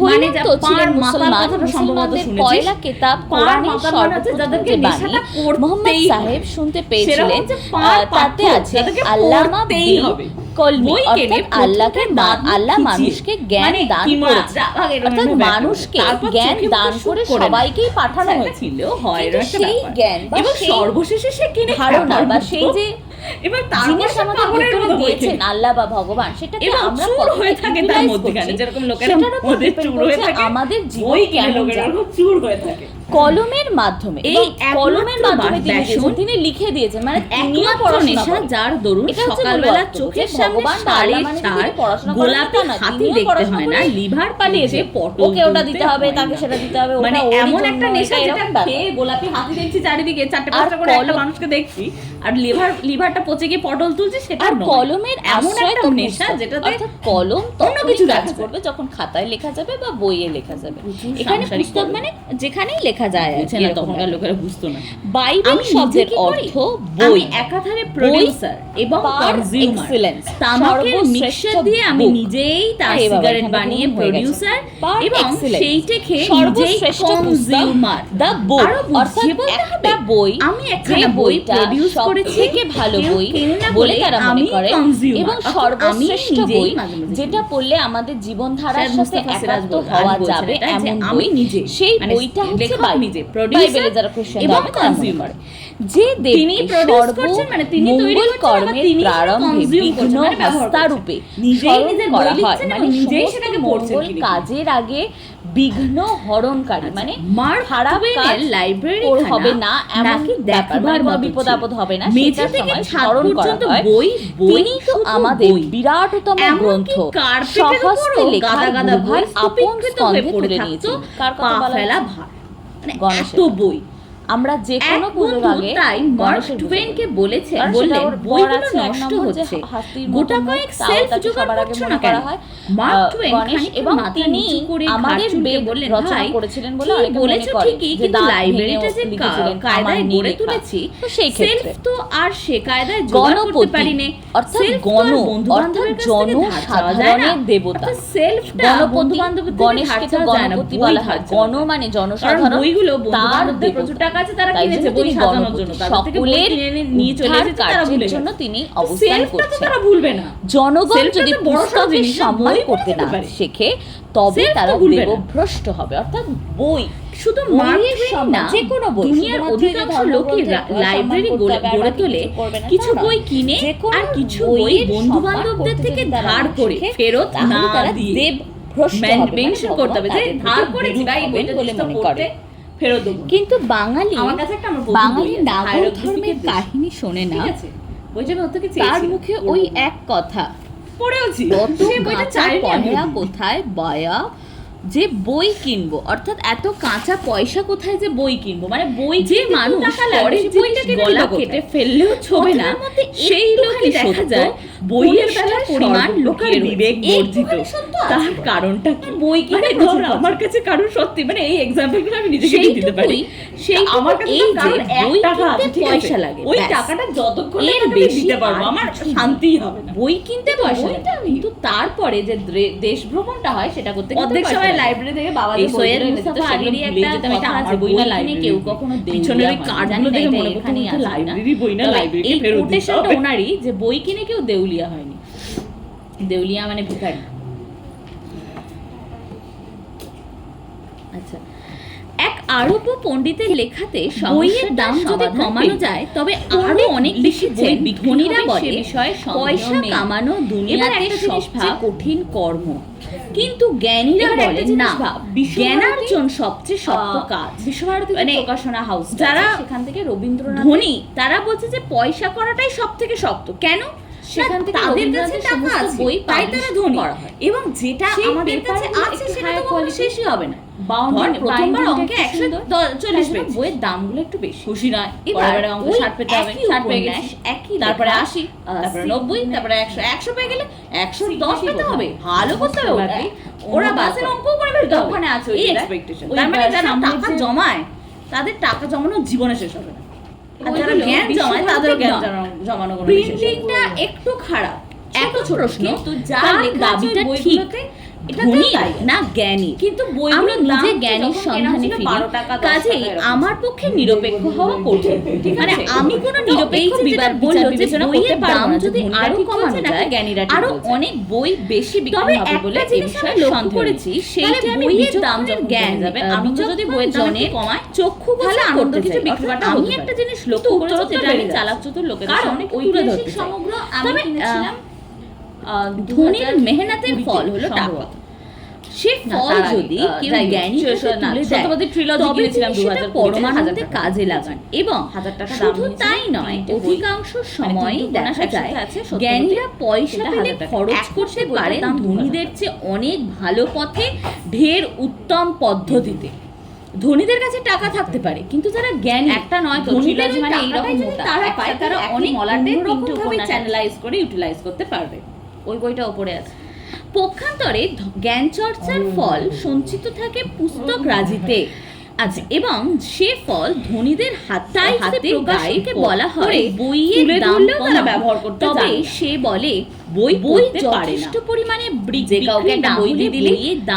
মানে খৈয়াম তো ছিলেন মুসলমান, মুসলমানদের পয়লা কেতাব কোরআনের সর্বপ্রথম যে বাণী মুহাম্মদ সাহেব শুনতে পেয়েছিলেন, তাতে আছে আল্লামা বিল কলমি, অর্থাৎ আল্লাহ মানুষকে জ্ঞান দান করেছেন, অর্থাৎ মানুষকে জ্ঞান দান করে সবাইকেই পাঠানো হয়েছিল। সেই জ্ঞান বা সেই সর্বশেষে সে কিনে ধারণা বা সেই যে এবার জিনিস আমাদের ভেতরে দিয়েছেন আল্লাহ বা ভগবান, সেটাকে আমরা চুর হয়ে থাকে তার মধ্যখানে, যেরকম লোকেরা মধ্যে চুর হয়ে থাকে, আমাদের জীবন বই কিনে কেমন লোকেরা যায়। চুর হয়ে থাকে। কলমের মাধ্যমে, এই কলমের মাধ্যমে একমাত্র তিনি লিখে দিয়েছেন, মানে একমাত্র তিনিও পড়াশোনা নেশা করেন। যার দরুন এটা হচ্ছে সকালবেলা মূল চোখের অর্থ, সামনে ভগবান বা আল্লাহ মানে সারি তিনি পড়াশোনা করেন গোলাপি তা না, হাতি তিনিও দেখতে পড়াশোনা হয় না, করে লিভার পালিয়েছে, পালিয়েছে, পটল ওকে ওটা তুলতে দিতে হবে, হয় তাকে না। সেটা দিতে হবে, মানে ওটা ওরই এমন জন্য, একটা নেশা এটা যেটা এরকম ব্যাপার। খেয়ে গোলাপি হাতি দেখছি চারিদিকে, চারটে আর পাঁচটা করে একটা কলম- মানুষকে দেখছি, আর লিভারটা পচে গিয়ে পটল তুলছে, সেটা আর নয়। কলমের এমন আশ্রয় একটা তো নেশা পুস্তক, যেটাতে অর্থাৎ কলম অন্য তখনই কিছু কাজ দেখা যায়। করবে যখন খাতায় লেখা যাবে বা বইয়ে লেখা যাবে। এখানে এখানে পুস্তক কলম। মানে যেখানেই লেখা যায়, বুঝছে না, তখনকার লোকেরা বুঝতো না। বাইবেল আমি শব্দের নিজে কি করি? অর্থ আমি বই, একাধারে প্রোডিউসার এবং par কনজিউমার। excellence, তামাকের সর্বশ্রেষ্ঠ মিক্সচার দিয়ে আমি book। নিজেই তার এই বাবা, সিগারেট এখানে বানিয়ে ভুল হয়ে গেছে। প্রোডিউসার Par এবং excellence, সেইটা খেয়ে নিজেই সর্বশ্রেষ্ঠ কনজিউমার। দ্য বুক, আরো অর্থাৎ বুঝিয়ে বলতে একটা হবে, বই আমি যে একখানা বই বইটা প্রোডিউস করেছি, সবথেকে ভালো কেউ বই কেনে না বলে বলে তারা মনে আমি করে, consumer, এবং অর্থাৎ সর্বশ্রেষ্ঠ আমি নিজেই বই মাঝে মাঝে যেটা পড়লে আমাদের জীবনধারার স্যার সাথে মুস্তাফা সিরাজ একাত্ম বলছেন, হওয়া আজ বলছেন যাবে এটা যে এমন আমি বই, নিজে, সেই মানে বইটা হচ্ছে লেখক বাইবেল। নিজে, producer বাইবেলে যারা খ্রিস্টান এবং ধর্মে তারা মনে consumer। করে যে তিনি দেবকে produce করছেন, মানে তিনি তৈরি মঙ্গল করছেন, আবার কর্মের তিনি সেটা প্রারম্ভে consume বিঘ্ন করছেন, মানে ব্যবহার হস্তা করছেন। রূপে নিজেই স্মরণ নিজের করা বই হয়, লিখছেন মানে এবং নিজেই সমস্ত সেটাকে পড়ছেন মঙ্গল তিনি। কাজের আগে বিঘ্ন হরণকারী, মানে মার্ক খারাপ টুয়েনের কাজ লাইব্রেরি ওর খানা হবে না এমন নাকি ব্যাপার, মানে দেখবার কোনো মতো বিপদ ছিল। আপদ হবে না, মেঝে সেটার থেকে সময় ছাদ স্মরণ করা পর্যন্ত হয়। বই, তিনি তো শুধু আমাদের বই। বিরাটতম এমনকি গ্রন্থ কার্পেটের সহস্তে উপরও লেখা গাদা গাদা গুহার বই আপন স্তূপীকৃত স্কন্ধে হয়ে পড়ে তুলে থাকতো, নিয়েছি। কার পা কথা বলা ফেলা হচ্ছে? ভার। মানে গণেশের এত কথা। বই। আমরা যে কোনো এক পুজোর বন্ধু আগে তাই মার্ক গণেশের পুজো টুয়েনকে করি। বলেছে, কারণ বললেন সেটা ওর বর বইগুলো আছে, এক নষ্ট নম্বর যে হচ্ছে, হাতির গোটা মতো কয়েক মুখ, তাও সেলফ তাকে জোগাড় সবার আগে করছো মনে না কেন? করা হয়। মার্ক টুয়েন গণেশ খানিকটা এবং মাথা তিনি নিচু করে আমাদের ঘাড় চুলকে বেদ বললেন, রচনা ভাই করেছিলেন বলে কি অনেকে মনে বলেছো করেন ঠিকই, যে কিন্তু দাঁত লাইব্রেরিটা ভেঙে যে লিখেছিলেন কায়দায় কামার নিয়ে গড়ে লেখা। তুলেছি, তো সেই সেলফ ক্ষেত্রে তো আর সে কায়দায় জোগাড় করতে গণপতি, পারি নে। অর্থাৎ সেলফ তো গণ, আর বন্ধু অর্থাৎ বান্ধবের কাছ থেকে ধার চাওয়া যায় না। জনসাধারণের দেবতা। অর্থাৎ সেলফটা গণপতি, বন্ধু বান্ধবের থেকে গণেশকে ধার তো চাওয়া যায় না, গণপতি বই বলা ধার হয়। চাওয়া গণ যায়। মানে কারণ জনসাধারণ, বইগুলো বন্ধু তার বান্ধবদের প্রচুর দেবতা। টাকা আছে, তারা তাই কিনেছে জন্য বই তিনি সাজানোর গণপতি। জন্য, তাদের থেকে বই সকলের কিনে নিয়ে চলে উদ্ধার এসেছে, তারা কার্যের ভুলে জন্য গেছে। তিনি অবস্থান সেলফটা তো করছেন। তারা ভুলবে না। জনগণ সেলফটা যদি তো বড় সড় পুস্তকের জিনিস না, সম্মান বই করতে না পড়তে পারে। শেখে তবে সেলফ তো তারা ভুলবে না। দেবভ্রষ্ট হবে, অর্থাৎ বই শুধু বইয়ের মার্ক টুয়েন সম্মান, না, যে কোনো বই, দুনিয়ার শুধুমাত্র যে অধিকাংশ ধর্মগ্রন্থের লোকই সম্মান লাইব্রেরি করতে হবে আর গড়ে বাকি তোলে, কিছু করবে না, কিছু তা নয়। বই কিনে যে কোনো আর কিছু বই বইয়ের বন্ধু সম্মান বান্ধবদের করতে থেকে যদি তারা ধার না করে শেখে, ফেরত তাহলে না তারা দিয়ে দেবভ্রষ্ট হবে, মানে মেনশন করতে হবে যে তাদের ধার প্রতি করেছি বিরূপ ভাই, হবেন বইটা বলে চেষ্টা মনে করতে করে। ফেরত দেবো। কিন্তু বাঙালি আমার কাছে একটা আমার বন্ধু বাঙালি বই আছে, নাগর hieroglyphic ধর্মের দেশ। কাহিনী শোনে না, ঠিক আছে, বইটা আমি ওর থেকে তার চেয়েছিলাম, মুখে পড়বো। ওই এক কথা, পড়েওছি, কত সে বইটা কাঁচা চাইলে আমি পয়সা দেবো। কোথায় বয়া যে বই কিনবো, অর্থাৎ এত কাঁচা পয়সা কোথায় যে বই কিনবো, মানে বই যে কিনতে মানুষ টাকা লাগে, পরের সে জিনিস বইটা কিনে গলা দিল কেটে কোথায়? ফেললেও ছোবে না, কথার মধ্যে সেই একটুখানি লোকই দেখা সত্য, যায় বইয়ের বেলা পরিষ্কার পরিমাণ সমান লোকের লুকিয়ে বিবেক রয়েছে। বর্জিত। একটুখানি সত্য আছে। তার কারণটা কি? বই কিনে মানে প্রচুর ধর পছন্দ। আমার কাছে কারণ সত্যি, মানে এই এক্সাম্পলগুলো আমি নিজেকে দিতে পারি। সেই আমার কাছে এই কারণ যে 1 বই টাকা আছে, কিনতে ঠিক আছে? পয়সা লাগে, ওই ব্যাস। টাকাটা যতক্ষণ এর এর বেশি বেশি দিতে পারবো, আর আমার কিছুই শান্তিই হবে না। বই কিনতে পয়সা বইটা লাগে, কিন্তু তারপরে যে দেশ ভ্রমণটা হয় সেটা করতে কিন্তু অর্ধেক পয়সা সময় লাগে। লাইব্রেরি থেকে বাবা এই যে সৈয়দ বইগুলো মুস্তাফা এনেছে, আলীরই সেগুলো ভুলে একটা যেতাম, এটা কথা আমার আছে, বই বই না কিনে লাইব্রেরি। কেউ কখনো পিছনের ওই দেউলিয়া হয় না। কার্ডগুলো জানি না দেখে এটা মনে করতাম এখানেই এটা আছে লাইব্রেরি বই না, তবে লাইব্রেরিকে এই ফেরত দিতে কোটেশনটা হবে। ওনারই যে বই কিনে কেউ দেউলিয়া হয়নি, দেউলিয়া মানে ভিখারি। আচ্ছা, এক আরব পণ্ডিতের লেখাতে বইয়ের দাম যদি কমানো যায় তবে আরো অনেক বেশি বই ধনীরা বলে পয়সা কামানো দুনিয়াতে সবচেয়ে কঠিন কর্ম, কিন্তু জ্ঞানীরা বলে না, জ্ঞানার্জন সবচেয়ে শক্ত কাজ। বিশ্বভারতী প্রকাশনা হাউস যারা সেখান থেকে রবীন্দ্রনাথ ধনী, তারা বলছে যে পয়সা করাটাই সব থেকে শক্ত। কেন? সেখান থেকে তাদের কাছে টাকা আছে, বই তাই তারা ধনী, এবং যেটা আমাদের কাছে আছে সেটা তো কখনো শেষই হবে না। প্রথমবার অঙ্কে 140 পেজ, বইয়ের দামগুলো একটু বেশি, খুশি নয়। এবারে অঙ্ক 60 পেতে হবে, 60 পেয়ে গেলে একই, তারপরে 80, তারপরে 90, তারপরে 100, 100 পেয়ে গেলে 110 পেতে হবে, ভালো করতে হবে। ওরা বাসের অঙ্কও করে ফেলতে হবে, ওখানে আছে এই এক্সপেকটেশন। তার মানে যারা টাকা জমায় তাদের টাকা জমানো জীবনে শেষ হবে না, আর যারা জ্ঞান জমায় তাদের জ্ঞান জমানো কোনো শেষ হবে না। প্রিন্টিংটা একটু খারাপ, এত প্রশ্ন, কিন্তু যার দাবিটা ঠিক ধনী না জ্ঞানী, কিন্তু বইগুলো নিজে জ্ঞানীর সন্ধানে ফিরি, কাজেই আমার পক্ষে নিরপেক্ষ হওয়া কঠিন। মানে আমি কোনো নিরপেক্ষ বিবাদ বললো যে বইয়ের দাম যদি আরো কমানো যায়, জ্ঞানীরা আরো অনেক বই বেশি বিক্রি হবে বলে এই বিষয়ে লক্ষ্য করেছি। সেইটা আমি বইয়ের দাম যখন জ্ঞান যাবে, আমি যদি বইয়ের দাম কমায় চক্ষু ভালো আনন্দ কিছু বিক্রি করতে, আমি একটা জিনিস লক্ষ্য করেছি, যেটা আমি চালাক চতুর লোকেদের সামনে তুলে ধরতে চাই। তবে ধনীর মেহনতের ফল হলো টাকা। সে ফল যদি কেউ জ্ঞানী পরমানন্দে কাজে লাগান, এবং শুধু তাই নয়, অধিকাংশ সময় দেখা যায় জ্ঞানীরা পয়সা পেলে খরচ করতে পারে ধনীদের চেয়ে অনেক ভালো পথে, ঢের উত্তম পদ্ধতিতে। ধনীদের কাছে টাকা থাকতে পারে, কিন্তু যারা জ্ঞানী, একটা নয় তো ট্রিলজি মানে এইরকম তারা পায়, তারা অনেক অন্যরকম ভাবে চ্যানেলাইজ করে ইউটিলাইজ করতে পারবে। ওই বইটা উপরে আছে। পক্ষান্তরে জ্ঞান চর্চার ফল সঞ্চিত থাকে পুস্তক রাজিতে আছে, এবং সে ফল ধনীদের হাতে প্রকাশকে বলা হয় বইয়ের দাম কম ব্যবহার করতে, তবে সে বলে বই যথেষ্ট পরিমাণে যে কাউকে না বই দিলে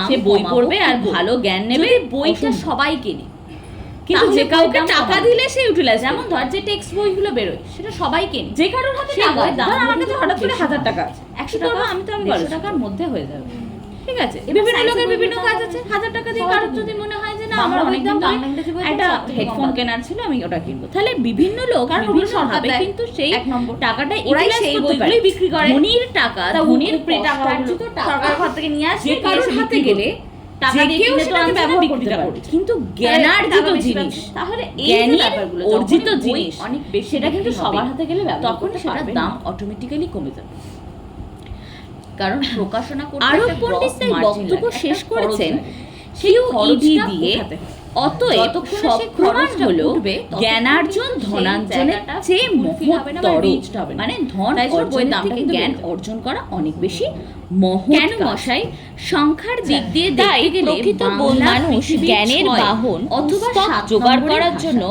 সে বই পড়বে আর ভালো জ্ঞান নেবে, বইটা সবাই কিনে। কিন্তু যে কাউকে টাকা দিলে সে ইউটিলাইজ, যেমন ধর যে টেক্সট বইগুলো বেরোয় সেটা সবাই কেনে, যে কারোর হাতে টাকা, ধর আমার কাছে হঠাৎ করে 1000 টাকা আছে, 100 টাকা আমি 150 টাকার মধ্যে হয়ে যাবে, ঠিক আছে। বিভিন্ন লোকের বিভিন্ন কাজ আছে, 1000 টাকা দিয়ে কারোর যদি মনে হয় যে না আমার অনেক দাম একটা হেডফোন কেনার ছিল, আমি ওটা কিনবো, তাহলে বিভিন্ন লোক বিভিন্ন ভাবে কিন্তু সেই টাকাটা ইউটিলাইজ করতে পারে, বিক্রি করে। ধনীর টাকা, ধনীর টাকা সরকার ঘর থেকে নিয়ে আসে, যে কারোর হাতে গেলে টাকা দিয়ে কিনে তো আমি ব্যবহার করতে পারি, কিন্তু জ্ঞানার্জিত জিনিস, তাহলে জ্ঞানী অর্জিত জিনিস অনেক বেশি, সেটা কিন্তু সবার হাতে গেলে তখন সেটার দাম অটোমেটিক্যালি কমে যাবে, কারণ প্রকাশনা করতে আরো পণ্ডিত তাই বক্তব্য শেষ করেছেন কিউইডি দিয়ে। অতএব সব প্রমাণ হলো জ্ঞানার্জন ধনার্জনের চেয়ে মহত্তর, মানে ধন অর্জনের থেকে জ্ঞান অর্জন করা অনেক বেশি মহৎ। মশাই সংখ্যার দিক দিয়ে দেখতে গেলে প্রকৃত মানুষ জ্ঞানের বাহন অথবা জোগাড় করার জন্য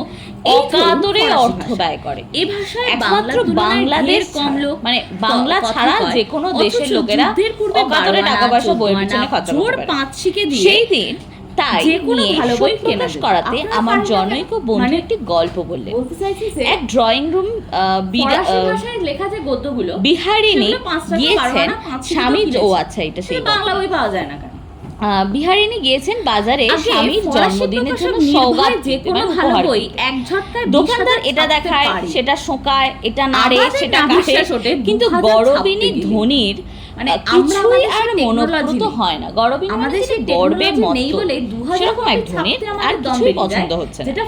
অকাতরে অর্থ ব্যয় করে। এই ভাষায় একমাত্র বাংলাদেশ কম লোক, মানে বাংলা ছাড়া যে কোনো দেশের লোকেরা অকাতরে টাকা পয়সা বইয়ের পিছনে খরচ করে। 5 শিখে দিয়ে সেই দিন তাই ভালো বই প্রকাশ করাতে আমার জনৈক বন্ধু একটি গল্প বললেন। এক ড্রয়িং রুম লেখা যে গদ্যগুলো বিহারিণী গিয়েছেন স্বামী, ও আচ্ছা এটা সেই বাংলা বই পাওয়া যায় না কেন? বিহারিণী গিয়েছেন বাজারে স্বামীর জন্মদিনের জন্য সওগাত, যে কোনো ভালো বই এক ঝটকায় দোকানদার এটা দেখায়, সেটা শোকায়, এটা নাড়ে, সেটা কাটে, কিন্তু গরবিনী ধনীর মানে কিছুই আর মনোপ্রত হয় না। গরবিনী আমাদের সেই গর্বের মত সেরকম এক ধনীর আর কিছুই পছন্দ হচ্ছে না,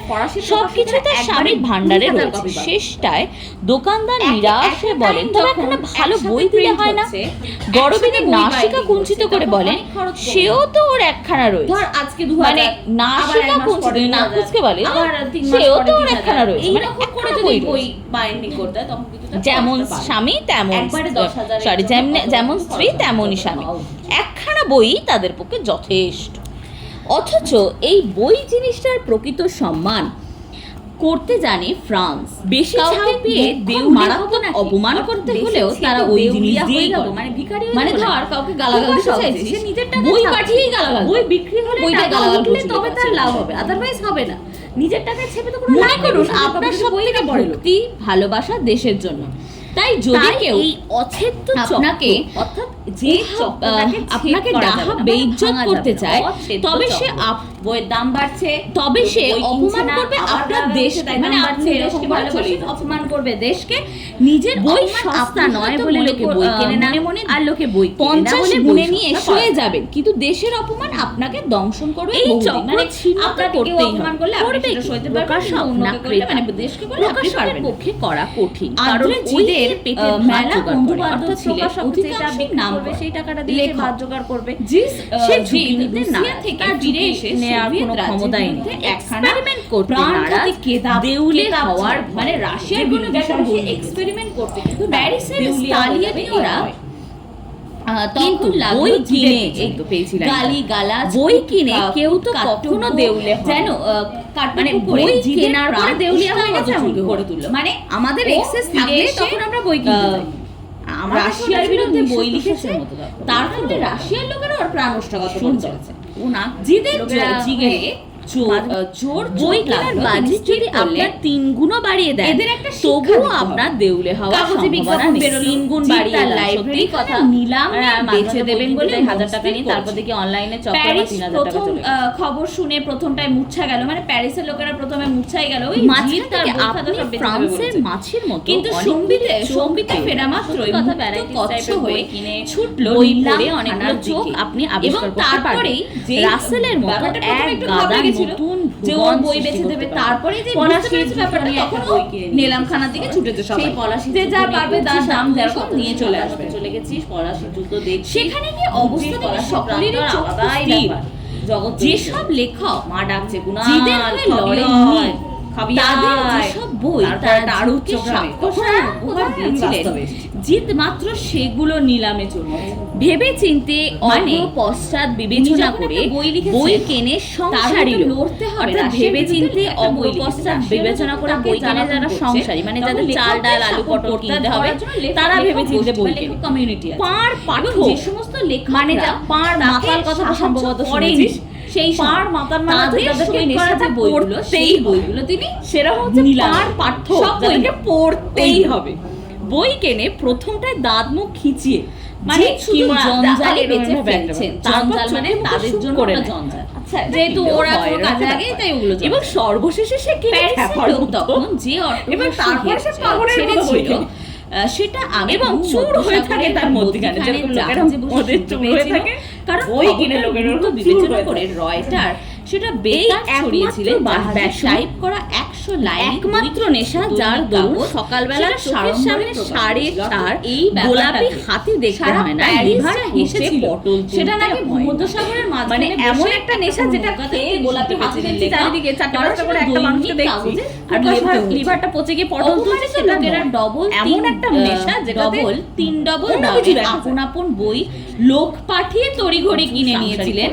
সবকিছু তার স্বামীর ভান্ডারে রয়েছে। শেষটায় দোকানদার নিরাশে বলেন, তবে একটা ভালো বই দিলে হয় না? গরবিনী নাসিকা কুঞ্চিত করে বলেন, সেও তো ওর একখানা রয়েছে, মানে নাসিকা কুঞ্চিত না কুচকে বলে, সেও তো ওর একখানা রয়েছে, মানে একখানা বই বাইন্ডিং করতে হয়, তখন যেমন স্বামী তেমন যেমন স্ত্রী তেমনই স্বামী, একখানা বই তাদের পক্ষে যথেষ্ট। অথচ এই বই জিনিসটার প্রকৃত সম্মান করতে জানে ফ্রান্স। বেশি ছাড় পেয়ে মারাত্মক অপমান করতে হলেও তারা ওই জিনিস দিয়েই করে, মানে ভিখারি, মানে ধর কাউকে গালাগালি চাইছে, সে নিজের টাকা বই পাঠিয়েই গালাগালি, বই বিক্রি হলে টাকা উঠলে তবে তার লাভ হবে, আদারওয়াইজ হবে না। নিজের টাকায় ছেপে তো কোনো লাভ করুন, আপনার সবথেকে ভক্তি ভালোবাসা দেশের জন্য। তাই যদি কেউ এই অছেদ্য আপনাকে অর্থাৎ যে আপনাকে ডাহা বেইজ্জত করতে চায়, তবে সে বইয়ের দাম বাড়ছে, তবে সে অপমান করবে আপনার দেশকে, মানে আপনি দেশকে ভালোবাসেন, অপমান করবে দেশকে। নিজের বই অপমান সস্তা আপনার নয় হয়তো বলে মনে লোকে বই কেনে না, মনে আর লোকে বই কেনে না 50 বলে গুণে বই নিয়ে সস্তা শুয়ে পায়। যাবেন, কিন্তু দেশের অপমান আপনাকে দংশন করবে। এই বহুদিন। চক্র মানে ছিন্ন আপনাকে কেউ করতেই অপমান হবে। করলে আপনি করবে সেটা কি? সইতে পারবেন, প্রকাশক কিন্তু না অন্যকে করলে, ক্রেতা। মানে দেশকে করলে আপনি প্রকাশকের পারবেন না। পক্ষে করা কঠিন, কারণ আদ্রে ওদের জিদের পেটে মেলা ভাত জোগাড় বন্ধু করে। বান্ধব অর্থাৎ ছিলেন, প্রকাশক যেটা অধিকাংশই বিক্রি নাম করবে করে, সেই টাকাটা দিয়ে লেখক ভাত জোগাড় করবে। সে জিদ নিতে রুশিয়া থেকে তার ফিরে যুগে এসে নেয়ার সোভিয়েত কোনো রাজ্যের ক্ষমতাই নেই। বিরুদ্ধে একখানা এক্সপেরিমেন্ট করতে প্রাণঘাতী নারাজ, দেউলে হওয়ার মানে ভয়। রাশিয়ার যে কোনো বিরুদ্ধে বিষয়ে সে বই এক্সপেরিমেন্ট করতে, কিন্তু প্যারিসের দেউলিয়া হয়ে যাবে এই স্তালিনীয়রা ভয়। কিন্তু লাগলো বই কিনে এই তো পেয়েছিলাম গালি গালাজ, বই কিনে কেউ তো কখনো দেউলে হয় যেন মানে বই বই কেনার পরে দেউলিয়া হয়ে গেছে এমন করে করে তুললো। মানে আমাদের ও এক্সেস ফিরে থাকলে এসে, তখন আমরা বই কিনতে যাই। আমরা রাশিয়ার বিরুদ্ধে বই লিখেছে, তার ফলে রাশিয়ার লোকেরা ওর প্রাণ নষ্টগত সুন্দর। করেছে। ও না জিদের লোকেরা জিগরে জোর বই কেনার বাজেট যদি আপনার 3 গুণও বাড়িয়ে দেয়, এদের একটা তবুও আপনার দেউলে হওয়ার কাগজে সম্ভাবনা বিজ্ঞাপন নেই। বেরোলো, 3 গুণ জিদ বাড়িয়ে তার দেয়। লাইব্রেরি সত্যি কথা নিলাম বেচে দেবেন বলে 1000 টাকা নিয়ে, তারপর দেখি অনলাইনে চক্র প্যারিস 3000 টাকা প্রথম চলে গেছে। খবর শুনে প্রথমটায় মূর্ছা গেল, মানে প্যারিসের লোকেরা প্রথমে মূর্ছাই গেল। ওই জিদ তার আপনি ফ্রান্সের মাছির মতো কিন্তু সম্বিতে ফেরা মাত্রই কথা মুক্ত ভ্যারাইটিস কচ্ছ টাইপের বই হয়ে কিনে ছুটলো বই নীলাম পড়ে খানার অনেকগুলো চোখ দিকে। আপনি এবং আবিষ্কার করতে তারপরেই পারবেন। যে রাসেলের মতো ব্যাপারটা প্রথমে এক একটু গাদা ঘাবড়ে গেছিল, নতুন যে ও ভুবন বই সৃষ্টি বেচে করতে দেবে, পারবে। তারপরে যে পলাশীর বুঝতে পেরেছে ব্যাপারটা, নিয়ে তখন একটা ও বই কিনে নিয়ে নিলামখানার দিকে ছুটেছে সবাই। সেই পলাশীর যে যা যুদ্ধ নিয়ে পারবে তার পড়ছিস, দাম আমি যেরকম সব নিয়ে চলে আসবে। চলে গেছিস পলাশীর যুদ্ধ দেখছিস। সেখানে গিয়ে অবস্থা দেখে সকলেরই চোখ স্থির। যেসব লেখক মা ডাকছে গুনা জিদের হয়ে লড়েননি, তাদের তাদের যেসব বই তারা আরো উপহার দিয়েছিলেন, জিদ মাত্র সেগুলো নিলামে চলবে। ভেবে চিনতে মানে পশ্চাৎ বিবেচনা করে বই কেনে সংসারী লোক, লড়তে হবে, অর্থাৎ ভেবে চিনতে অগ্রপশ্চাৎ বিবেচনা করে বই কেনে যারা সংসারী, মানে যাদের চাল ডাল আলু পটল কিনতে হবে, তারা ভেবে চিনতে বই কেনে। কমিউনিটি পার পাঠক, যে সমস্ত লেখক মানে যা পার মাতাল কথা সম্ভবত শুনেছিস, সেই পার মাতাল মানে তাদের যাদেরকে সই নেশা করা যে যে বইগুলো, বইগুলো, সেই বইগুলো তিনি সেরা হচ্ছে নিলামে। পার পাঠ্য, সব যাদেরকে বইকে পড়তেই হবে। বই কেনে প্রথমটায় দাঁত মুখ খিচিয়ে, মানে শুধু জঞ্জালে বেঁচে ফেলছেন। জঞ্জাল মানে তাদের জন্য করে একটা নেয়। জঞ্জাল। আচ্ছা, যেহেতু এটা ওরা হয়, কোনো কাজে এরকম লাগে, ব্যাপার। তাই ওগুলো এবং সর্বশেষে সে কিনে প্যারিসের খ্যাপার লোক মতো। তখন যে এবং তারপর সে পাগলের মতো বই ছেড়েছিল, কেনে। সেটা আমি এবং চুর হয়ে থাকে তার মধ্যখানে, যেরকম লোকেরা ওদের চুর হয়ে থাকে, কারণ বই কিনে লোকের গুরুত্ব চুর বিবেচনা হয়ে করে থাকে। রয়টার সেটা বেকার ছড়িয়েছিলেন, টাইপ করা 100 লাইন একমাত্র নেশা যার দরুন সকালবেলা চোখের সামনে 4:30 এই গোলাপি হাতি দেখতে হয় না, লিভার হেসেছিল, সেটা নাকি ভূমধ্যসাগরের মানে মাঝখানে এমন একটা নেশা যেটা খেয়ে গোলাপি হাতি দেখতে চারিদিকে 4টা করে একটা মানুষকে দেখছি, আর লিভারটা পচে গিয়ে পটল তুলছে, সেটা লোকেরা ডবল এমন একটা নেশা যেটাতে ডবল 3 ডবল অন্য কিছু দেখা যায়। আপন আপন বই লোক পাঠিয়ে তড়িঘড়ি কিনে নিয়েছিলেন।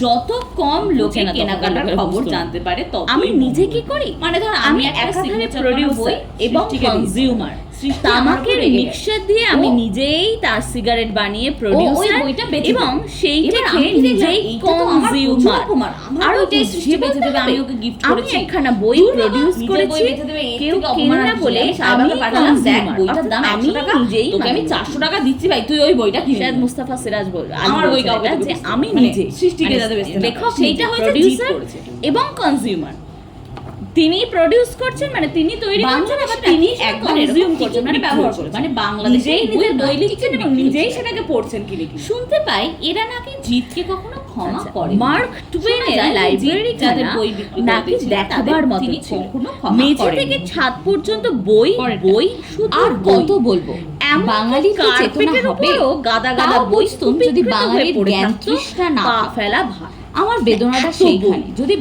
যত কম লোকে না, কেনাকাটার তখন খবর বুঝতো না। জানতে পারে, তত আমি নিজে কি করি, মানে ধর আমি একটা একাধারে signature প্রোডিউসার বই এবং সৃষ্টিকে দিই। কনজিউমার। সৃষ্টি তামাকের আমার উপরে রেগে মিক্সচার দিয়ে আমি ও- নিজেই তার সিগারেট বানিয়ে ওই প্রোডিউসার বইটা বেচে এবং দেবে। সেইটা এবার খেয়ে আমি দেখলাম, নিজেই এইটা তো আমার প্রচুর কনজিউমার। অপমান। আমার আর ওইটাই বুঝিয়ে সৃষ্টি বেচে বলতে দেবে, আমি হবে, ওকে gift আমি করেছি। একখানা বই দূর বাবা, প্রডিউস নিজের বই করেছি, বেচে দেবে, এর কেউ থেকে কেনে অপমান না আর বলে কিছু নেই। আমি সাহেবাকে পাঠালাম, দেখ consumer, বইটার অর্থাৎ দাম আমি 100 টাকা, নিজেই তোকে আমি বানাবো। 400 টাকা দিচ্ছি ভাই, তুই ওই বইটা কিনে শায়দ নে। মুস্তাফা সিরাজ বল আমার বই কাউকে যে দিতে আমি মানে নিজে সৃষ্টিকে মানে যাতে বেচতে না লেখক পারে। সেইটা হয়েছে জিদ প্রোডিউসার করেছে। এবং কনজিউমার। তিনি প্রডিউস করছেন, মানে তিনি তৈরি করছেন, আবার তিনি একবার কনজিউম এরকম করছেন, মানে টিকিট ব্যবহার করছেন। করছেন, মানে বাংলাদেশে নিজেই নিজের বই লিখছেন এবং নিজেই সেটাকে পড়ছেন কিনে কিনে। শুনতে পাই এরা নাকি জিদকে কখনো ক্ষমা করে। মার্ক টুয়েনের শোনা যায় লাইব্রেরি যাদের বই বিক্রি করে নাকি দিয়েছিলেন, দেখাবার তাদের মতো তিনি ছিল। কখনো ক্ষমা মেঝে করেননি। থেকে ছাদ পর্যন্ত বই পরেরটা। বই শুধু আর বই। কত বলবো, এমন বাঙালির কি চেতনা কার্পেটের হবে? উপরেও গাদা গাদা তাও বই বুঝতুম যদি স্তূপীকৃত বাঙালির হয়ে পড়ে জ্ঞান থাকতো, তৃষ্ণা না পা থাকতো। ফেলা ভার। আমার বেদনাটা এত সেইখানে। যদি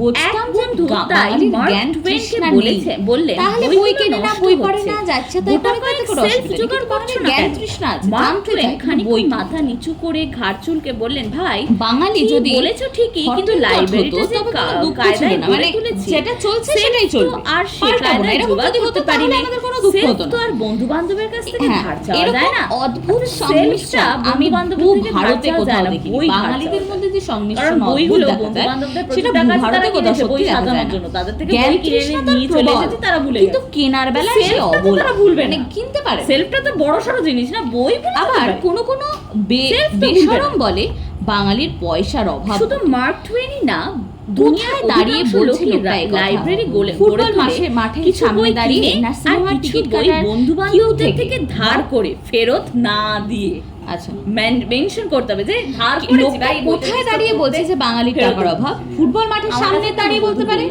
বুঝতাম যে এক বন্ধু তাই বাঙালির মার্ক জ্ঞান টুয়েনকে তৃষ্ণা বলেছে, নেই, বললেন তাহলে বইগুলো বই কেনে না, নষ্ট বই পড়ে হচ্ছে। না, যাচ্ছে তাই গোটা পড়ে, তাতে কয়েক কোনো সেলফ অসুবিধা নেই। জোগাড় কিন্তু করছো বাঙালির না জ্ঞান কেন? তৃষ্ণা আছে, মার্ক জানতে টুয়েন চায়, খানিক বই কি? মাথা নিচু করে ঘাড় চুলকে বললেন, ভাই বাঙালি কি যদি বলেছো ঠিকই, কিন্তু হরদম লাইব্রেরিটা হতো, যে তবে কোনো দুঃখ ছিল কায়দায় না, গড়ে মানে তুলেছি, যেটা চলছে self সেটাই তো চলবে। আর সে পাল্টাবো না, কায়দায় এরকম জোগাড় যদি করতে হতো পারি তাহলে না। আমাদের কোনো দুঃখ Self হতো তো না। আর বন্ধু বান্ধবের কাছ থেকে হ্যাঁ, ধার চাওয়া এরকম যায় না। অদ্ভুত সেলফটা সংমিশ্রণ আমি বন্ধু-বান্ধবের খুব থেকে ধার ভারতে চাওয়া কোথাও যায় না, দেখিনি। বই ধার বাঙালিদের চাওয়া মধ্যে যে কারণ সংমিশ্রণ বইগুলো অদ্ভুত দেখা যায়, বন্ধু-বান্ধবদের সেটা প্রচুর টাকা আছে, ভারতে হয়তো কোথাও সত্যি দেখা যায় না, তাদের থেকে জ্ঞান বই কিনে তৃষ্ণাতার নিয়ে চলে প্রবল, এসেছে, তারা ভুলে কিন্তু গেছে। কেনার বেলায় সে সেলফটা তো অবলা, তারা ভুলবে মানে না। কিনতে পারে। সেলফটা তো বড়সড় জিনিস না, বই আবার কোনো কোনো বেশরম বলে বাঙালির পয়সার অভাব। শুধু মার্ক টুয়েনই না, দুনিয়ায় দাঁড়িয়ে বলছে লোকটা এই কথা। লাইব্রেরি ফুটবল মাঠের সামনে দাঁড়িয়ে নার্সিংহোমের টিকিট কাটার বন্ধু বান্ধবদের থেকে ধার করে ফেরত না দিয়ে, আচ্ছা মেনশন করতে হবে যে ধার লোকটা কোথায় দাঁড়িয়ে বলছে যে বাঙালির টাকার অভাব, ফুটবল মাঠের সামনে দাঁড়িয়ে বলতে পারে,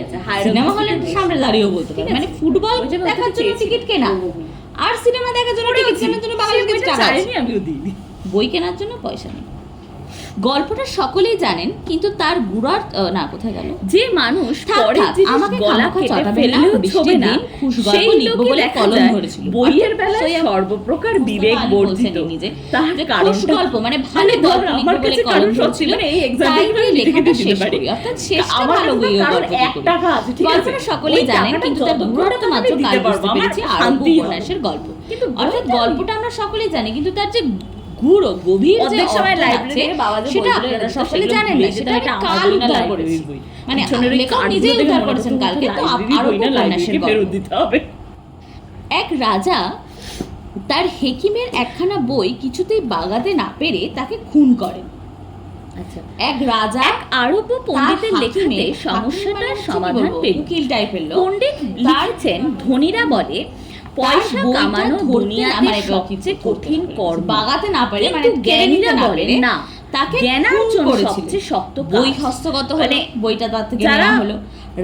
সিনেমা হলের সামনে দাঁড়িয়েও বলতে পারে। মানে ফুটবল দেখার জন্য টিকিট কেনা আর সিনেমা দেখার জন্য টিকিট কেনার জন্য বাঙালির কাছে টাকা আছে, বই কেনার জন্য পয়সা নেই। গল্পটা সকলেই জানেন, কিন্তু তার গুড়ার না কোথায় গেল, যে মানুষ থাক, পরের থাক, জিনিস আমাকে গলা খামোখা কেটে চটাবেন না, ফেললেও বৃষ্টির ছোবে না, দিন খুশ গল্প সেই লিখবো লোকে বলে দেখা কলম যায় ধরেছিল। বইয়ের বেলায় সৈয়দ সর্বপ্রকার মুস্তাফা বিবেক আলী বর্জিত বলছেন নিজে, তার যে কারণ খুশ গল্প মানে ভালো গল্প আমার লিখবো বলে কাছে কলম কারণ সত্যি ধরেছিল, মানে এই এক্সাম তাই দিয়ে লেখাটা দিতে শেষ পারি। করি, অর্থাৎ শেষটা আমার ভালো কাছে বইও কারণ গল্প 1 টাকা আছে, ঠিক আছে, গল্পটা সকলেই ওই জানেন, টাকাটা কিন্তু তার যত গুড়াটা করে মাত্র আমি কাল দিতে বুঝতে পারবো, পেরেছি আমার আরব্য শান্তি হবে। উপন্যাসের গল্প। কিন্তু অর্থাৎ বইটা গল্পটা আমরা সকলেই জানি, কিন্তু তার যে গুড়ো গভীর যে অর্ধেক সময় অর্থ লাইব্রেরি আছে, বাবা যে সেটা বইগুলো আপনারা এনেছে, সকলে সেগুলো জানেন না, ভুলে সেটা যেতে আমি একটা কাল আলাদা উদ্ধার লাইব্রেরির করেছি। বই। মানে পিছনের ওই লেখক কার্ডগুলো নিজেই দেখে উদ্ধার মনে করেছেন হতো কালকে, তো লাইব্রেরির আরব্য বইটা উপন্যাসের লাইব্রেরিকে গল্প। ফেরত দিতে হবে। এক রাজা তার হেকিমের একখানা বই কিছুতেই বাগাতে না পেরে তাকে খুন করেন। আচ্ছা, এক রাজা আরব্য পণ্ডিতের লেখাতে সমস্যাটার সমাধান পেল। উকিল টাইপের লোক, পণ্ডিত লিখেছেন, ধনীরা বলে পয়সা বইটা কামানো ধরতে না দুনিয়াতে পারে, সবচেয়ে কঠিন কর্ম। বাগাতে না পারে, কিন্তু মানে জ্ঞানীরা না বলেন পেরে না, তাকে জ্ঞানার্জন খুন করেছিলেন। সবচেয়ে শক্ত কাজ। বই হস্তগত হলো, মানে বইটা তার থেকে যারা নেওয়া হলো।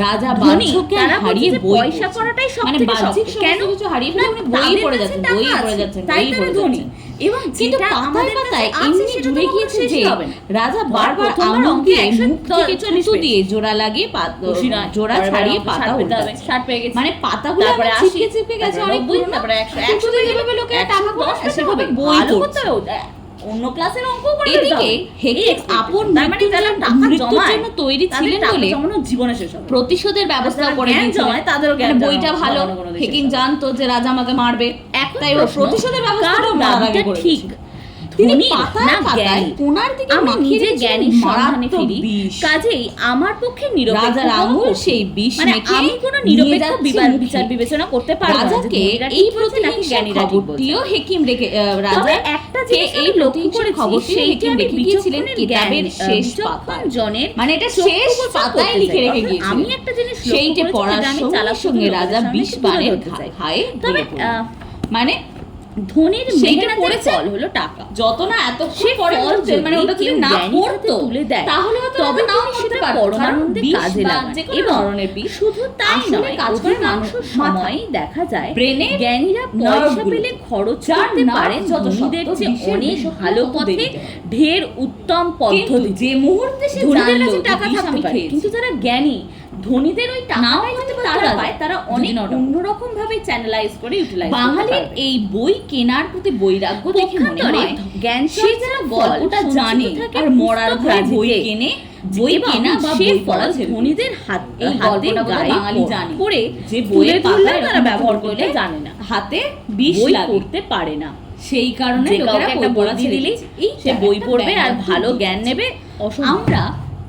রাজা ধনী, বাহ্যজ্ঞান তারা হারিয়ে বলছে যে বই পয়সা পড়ছেন। করাটাই মানে সবথেকে বাহ্যিক শক্ত। সমস্ত কেন? কিছু হারিয়ে ফেলে না, উনি বই তাদের পড়ে কাছে যাচ্ছেন, টাকা বই পড়ে আছে, যাচ্ছেন, তাই বই তারা পড়ে ধনী। যাচ্ছেন। এবং কিন্তু যেটা পাতায় আমাদের পাতায় কাছে এমনি আছে সেটা জুড়ে তো গিয়েছে শেষই যে হবে না। রাজা ধর বারবার প্রথমবার আঙুল অঙ্কে দিয়ে মুখ থেকে 140 থুতু পেয়েছে। দিয়ে জোড়া লাগিয়ে খুশি নয়, জোড়া পরের বার ছাড়িয়ে অঙ্কে পাতা 60 পেতে হবে, উল্টাচ্ছে। 60 পেয়ে গেছে। মানে পাতাগুলো তারপরে আমার 80, ছিটকে ছিটকে গেছে, তারপরে অনেক 90, পুরনো, তারপরে 100, কিন্তু যেভাবে লোকেরা টাকা করে না, সেভাবে বই ভালো পড়ছে। করতে হবে। অন্য ক্লাসের অঙ্কও করে এদিকে দিতে হবে। হেকিম আপন তার মানে যারা টাকা মৃত্যুর জমায়, জন্য তৈরি তাদের ছিলেন টাকা বলে জমানো জীবনে শেষ হবে। প্রতিশোধের ব্যবস্থা যারা করে জ্ঞান দিয়েছিলেন। জমায়, তাদেরও জ্ঞান মানে বইটা জমানো ভালো, কোনো দেশে হেকিম শেষ হবে। জানতো যে রাজা আমাকে মারবে, এখন তাই ও প্রশ্ন, প্রতিশোধের কার ব্যবস্থাটা মারার আগে দাবিটা করে ঠিক? দিয়েছিল। তিনি ধনী পাতায় না পাতায় জ্ঞানী? কোনার দিকে আমি মাখিয়ে নিজে দিয়েছিলেন জ্ঞানীর সন্ধানে মারাত্মক ফিরি, বিষ। কাজেই আমার পক্ষে নিরপেক্ষ রাজার আঙুল সেই বিষ মানে মেখে আমি কোনো নিয়ে নিরপেক্ষ যাচ্ছেন মুখে। বিচার বিবেচনা করতে পারবো না যে রাজাকে ধনীরা এই ঠিক বলছে নাকি প্রতিহিংসার জ্ঞানীরা ঠিক বলছে। খবরটিও হেকিম রেখে তবে রাজা একটা কে জিনিস এই আমি লক্ষ্য প্রতিহিংসার করেছি, খবরটি সেইটি হেকিম আমি রেখে গিয়েছিলেন বিচক্ষণের কিতাবের জ্ঞান, শেষ বিচক্ষণ পাতায়। জনের মানে এটা চক্ষু শেষ গোচর পাতায় করতে লিখে চাই। রেখে অর্থাৎ গিয়েছিলেন। আমি একটা জিনিস লক্ষ্য সেইটে করেছি, পড়ার যেটা আমি সঙ্গে চালাক সঙ্গে লোকের রাজা সামনে বিষ তুলে বানের ধরতে চাই। ঘায়ে তবে ঢলে পড়লেন। মানে ধনীর সেইটা মেহনতের পড়েছে, ফল হলো টাকা। যত না এত সে পরে ফল পড়তেন, মানে ওটা যদি কেউ না জ্ঞানী পড়তো হাতে তুলে দেয়, তাহলে হয়তো তবে নাও তিনি পড়তে সেটা পারতো। পরমানন্দে কারণ কাজে বিষ বা লাগান। যে কোনো এবং ধরনের বিষ শুধু তাই আসলে নয়, কাজ করে অধিকাংশ মাথা। সময়ই দেখা যায় ব্রেনে জ্ঞানীরা পয়সা পেলে খরচ যার করতে নার্ভ পারেন যত ধনীদের শক্ত, চেয়ে বিষের অনেক বিষক্রিয়া ভালো তত পথে, দেরিতে হয়। ঢের উত্তম কিন্তু পদ্ধতি। যে মুহূর্তে সে ধনীদের জানলো কাছে যে টাকা বিষ থাকতে আমি পারে, খেয়েছি, কিন্তু যারা জ্ঞানী, ধনীদের ওই নাও টাকাটাই করতে যদি পারতো তারা রাজা, পায়, তারা যদি অনেক নটা। অন্যরকম ভাবে চ্যানেলাইজ করে ইউটিলাইজ বাঙালির এই বই কেনার প্রতি বৈরাগ্য দেখে মনে হয় জ্ঞান সে যেন গল্পটা জানে আর মরার ভয়ে বই কেনে, বই কেনা বা বই পড়া ছেড়ে ধনীদের হাত এই হাতে গল্পটা গায়ে বাঙালি জানে করে যে বইয়ের বইয়ের পাতায় তারা এরকম ব্যবহার করলে করতে জানে না, হাতে বিষ বই লাগে, পড়তে পারে না। সেই কারণে যে লোকেরা কাউকে একটা বই বই পড়া দিয়ে ছেড়ে দিলেই দিয়েছে। সে বই পড়বে আর ভালো জ্ঞান নেবে। আমরা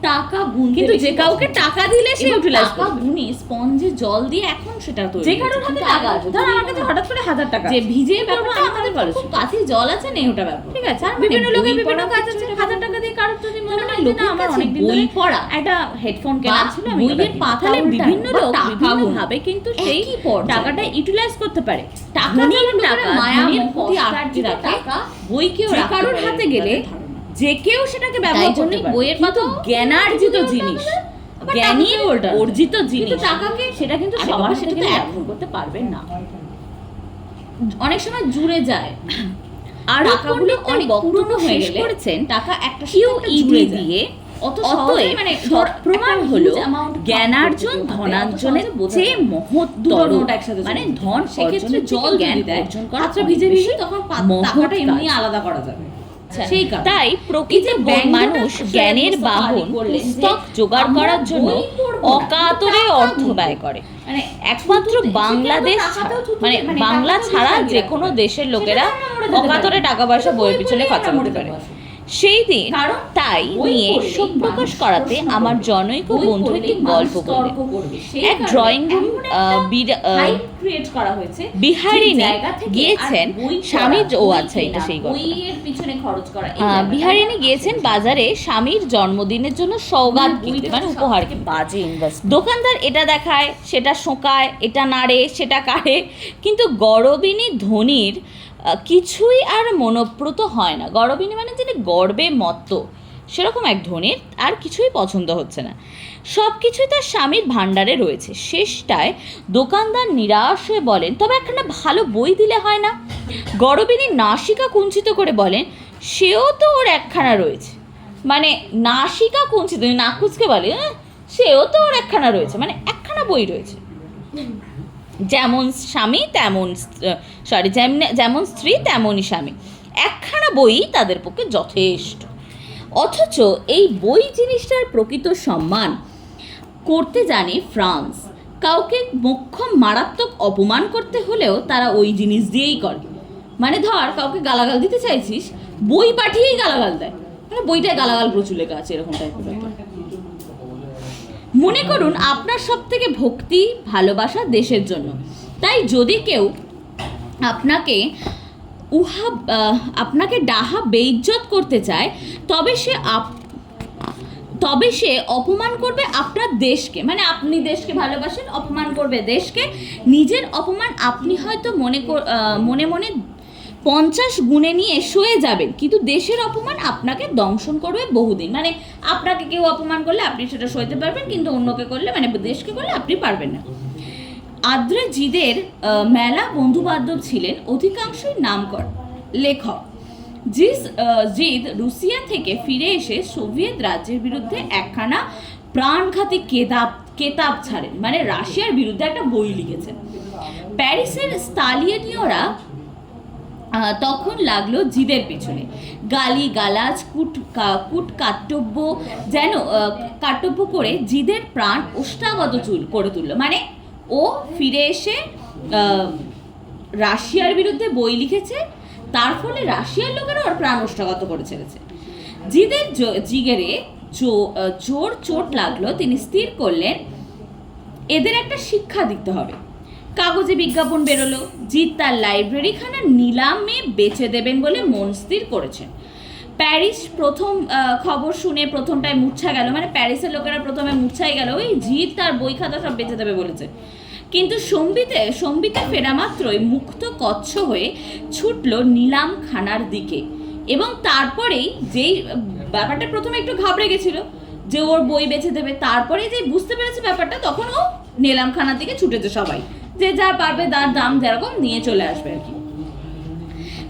টাকা গুনতে কিন্তু বেশি যে কাউকে পছন্দ টাকা দিলে সে এবং ইউটিলাইজ টাকা গুনে স্পঞ্জে জল দিয়ে এখন সেটা তৈরি যে হয়েছে। কারোর হাতে কিন্তু টাকা আছে, ধর আমার কাছে হঠাৎ করে 1000 টাকা যে আছে, ভিজে করবো ব্যাপারটা আমাদের আমাদের খুব কাছে জল আছে নেই ওটা ব্যাপার, ঠিক আছে। তার মানে বিভিন্ন লোকের বই বিভিন্ন পড়ার কাজ আছে, ক্ষেত্রে 1000 টাকা দিয়ে কারোর যদি মনে হয় যে লোকের না আমার কাছে অনেক দিন বই ধরে পড়া একটা হেডফোন কেনা ছিল, আমি বইয়ের ওটা কিনি। পাতা তাহলে উল্টানো বিভিন্ন বা লোক টাকা বিভিন্ন গুনা ভাবে কিন্তু সেই একই পর্যায়ে। টাকাটা ইউটিলাইজ করতে পারে। টাকা ধনীর যেমন লোকেরা টাকা, মায়া ধনীর মোহতি কষ্টার্জিত আটকে রাখে, টাকা বইকেও যে রাখতে কারোর পারে হাতে তাদের গেলে ধারণা। যে কেউ সেটাকে তাই ব্যবহার করতে জন্যই পারে। বইয়ের কিন্তু পাতাও জ্ঞানার্জিত জিনিস, আবার জ্ঞানীর টাকাকেও উল্টানো। অর্জিত জিনিস, কিন্তু টাকাকে সেটা কিন্তু আরে সবার বাবা, সেটা সেটা তো ব্যবহার করতে পারবেন না। অনেক সময় জুড়ে যায়, আর টাকাগুলো অনেক পুরনো হয়ে গেলে করেছেন টাকা একটা কিউইডি দিয়ে। অত অতএব মানে প্রমাণ হলো জ্ঞানার্জন ধনার্জনের চেয়ে মহত্তর। নোট একসাথে মানে ধন সেক্ষেত্রে অর্জনের জল থেকে জ্ঞান দেয় অর্জন করা আচ্ছা অনেক ভিজে ভিজে বেশি তখন মহৎ টাকাটা এমনি কাজ। আলাদা করা যাবে। সেই কারণে তাই প্রকৃতি মানুষ জ্ঞানের বাহন পুস্তক জোগাড় করার জন্য অকাতরে অর্থ ব্যয় করে। মানে একমাত্র বাংলাদেশ মানে বাংলা ছাড়া যে কোনো দেশের লোকেরা অকাতরে টাকা পয়সা বইয়ের পিছনে খরচা করতে পারে। সেই দিন তাই নিয়ে শোক প্রকাশ করাতে আমার জনৈক বন্ধু একটি গল্প করলেন। এক ড্রয়িং রুম ক্রিয়েট করা হয়েছে, বিহারিণী গিয়েছেন স্বামীর এটা সেই গল্প। বইয়ের পিছনে খরচ করা। বিহারিণী গিয়েছেন বাজারে স্বামীর জন্মদিনের জন্য সওগাত কিনতে, মানে উপহার কিনতে। বাজে ইনভেস্ট। দোকানদার এটা দেখায়, সেটা শোঁকায়, এটা নাড়ে, সেটা কাড়ে, কিন্তু গরবিনী ধনির কিছুই আর মনোপ্রত হয় না। গরবিনী মানে যিনি গর্বে মত্ত, সেরকম এক ধনির আর কিছুই পছন্দ হচ্ছে না। সব কিছুই তার স্বামীর ভাণ্ডারে রয়েছে। শেষটায় দোকানদার নিরাশ হয়ে বলেন, তবে একখানা ভালো বই দিলে হয় না? গরবিনী নাসিকা কুঞ্চিত করে বলেন, সেও তো ওর একখানা রয়েছে। মানে নাসিকা কুঞ্চিত, নাকুচকে বলে, সেও তো ওর একখানা রয়েছে, মানে একখানা বই রয়েছে। যেমন স্বামী তেমন যেমন স্ত্রী তেমনই স্বামী, একখানা বই তাদের পক্ষে যথেষ্ট। অথচ এই বই জিনিসটার প্রকৃত সম্মান করতে জানে ফ্রান্স। কাউকে মোক্ষম মারাত্মক অপমান করতে হলেও তারা ওই জিনিস দিয়েই করে। মানে ধর কাউকে গালাগাল দিতে চাইছিস, বই পাঠিয়েই গালাগাল দেয়, মানে বইটায় গালাগাল প্রচুর লেখা আছে, এরকম টাইপের ব্যাপার। মনে করুন আপনার সব থেকে ভক্তি ভালোবাসা দেশের জন্য, তাই যদি কেউ আপনাকে ডাহা বেইজ্জত করতে চায়, তবে সে অপমান করবে আপনার দেশকে। মানে আপনি দেশকে ভালোবাসেন, অপমান করবে দেশকে। নিজের অপমান আপনি হয়তো মনে মনে 50 গুণে নিয়ে সয়ে যাবেন, কিন্তু দেশের অপমান আপনাকে দংশন করবে বহুদিন। মানে আপনাকে কেউ অপমান করলে আপনি সেটা সইতে পারবেন, কিন্তু অন্যকে করলে, মানে দেশকে করলে আপনি পারবেন না। আদ্রে জিদের মেলা বন্ধু বান্ধব ছিলেন, অধিকাংশই নামকরা লেখক। জিদ রুশিয়া থেকে ফিরে এসে সোভিয়েত রাজ্যের বিরুদ্ধে একখানা প্রাণঘাতী কেতাব ছাড়েন, মানে রাশিয়ার বিরুদ্ধে একটা বই লিখেছেন। প্যারিসের স্তালিনীয়রা তখন লাগলো জিদের পিছনে, গালি গালাজ কাট্যব্য করে জিদের প্রাণ ওষ্ঠাগত করে তুললো। মানে ও ফিরে এসে রাশিয়ার বিরুদ্ধে বই লিখেছে, তার ফলে রাশিয়ার লোকেরা ওর প্রাণ ওষ্ঠাগত করে ছেড়েছে। জিদের জিগরে জোর চোট লাগলো। তিনি স্থির করলেন এদের একটা শিক্ষা দিতে হবে। কাগজে বিজ্ঞাপন বেরোলো, জিদ তার লাইব্রেরিখানা নিলামে বেচে দেবেন বলে মন স্থির করেছেন। প্যারিস প্রথম খবর শুনে প্রথমটায় মূর্ছা গেল, মানে প্যারিসের লোকেরা প্রথমে মূর্ছাই গেল, ওই জিদ তার বই খাতা সব বেচে দেবে বলেছে। কিন্তু সম্বিতে ফেরা মাত্রই মুক্ত কচ্ছ হয়ে ছুটল নিলামখানার দিকে, এবং তারপরেই যেই ব্যাপারটা প্রথমে একটু ঘাবড়ে গেছিল যে ওর বই বেচে দেবে, তারপরে যে বুঝতে পেরেছে ব্যাপারটা, তখন ও নিলামখানার দিকে ছুটেছে সবাই, যে যা পারবে তার দাম যেরকম নিয়ে চলে আসবে আর কি।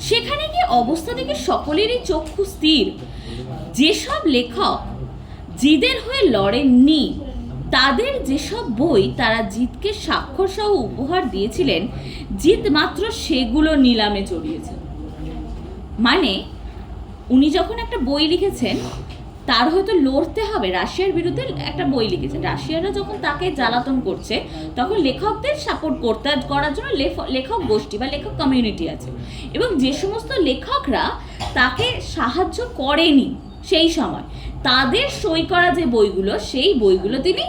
সেখানে গিয়ে অবস্থা দেখে সকলেরই চক্ষু স্থির। যেসব লেখক জিদের হয়ে লড়েননি, তাদের যেসব বই তারা জিদকে স্বাক্ষর সহ উপহার দিয়েছিলেন, জিদ মাত্র সেগুলো নিলামে চড়িয়েছেন। মানে উনি যখন একটা বই লিখেছেন, তার হয়তো লড়তে হবে, রাশিয়ার বিরুদ্ধে একটা বই লিখেছেন, রাশিয়ারা যখন তাকে জ্বালাতন করছে, তখন লেখকদের সাপোর্ট করার জন্য লেখক গোষ্ঠী বা লেখক কমিউনিটি আছে, এবং যে সমস্ত লেখকরা তাকে সাহায্য করেনি সেই সময়, তাদের সই করা যে বইগুলো, সেই বইগুলো তিনি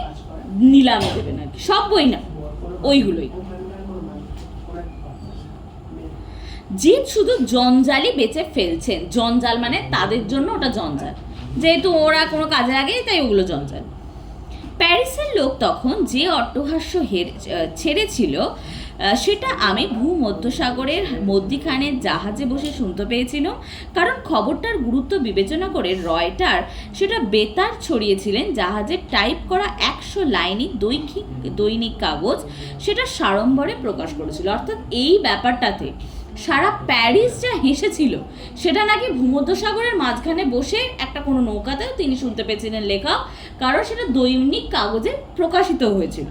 নিলামে দেবেন আর কি। সব বই না, ওইগুলোই। জিদ শুধু জঞ্জালই বেঁচে ফেলছেন। জঞ্জাল মানে তাদের জন্য ওটা জঞ্জাল, যেহেতু ওরা কোনো কাজে লাগে, তাই ওগুলো জঞ্জাল। প্যারিসের লোক তখন যে অট্টহাস্য ছেড়েছিল, সেটা আমি ভূমধ্যসাগরের মধ্যিখানে জাহাজে বসে শুনতে পেয়েছিলাম। কারণ খবরটার গুরুত্ব বিবেচনা করে রয়টার সেটা বেতার ছড়িয়েছিলেন। জাহাজের টাইপ করা 100 লাইনি দৈনিক কাগজ সেটা সাড়ম্বরে প্রকাশ করেছিল। অর্থাৎ এই ব্যাপারটাতে সারা প্যারিস যা হেসেছিল, সেটা নাকি ভূমধ্যসাগরের মাঝখানে বসে একটা কোনো নৌকাতেও তিনি শুনতে পেয়েছিলেন লেখক, কারণ সেটা দৈনিক কাগজে প্রকাশিত হয়েছিল।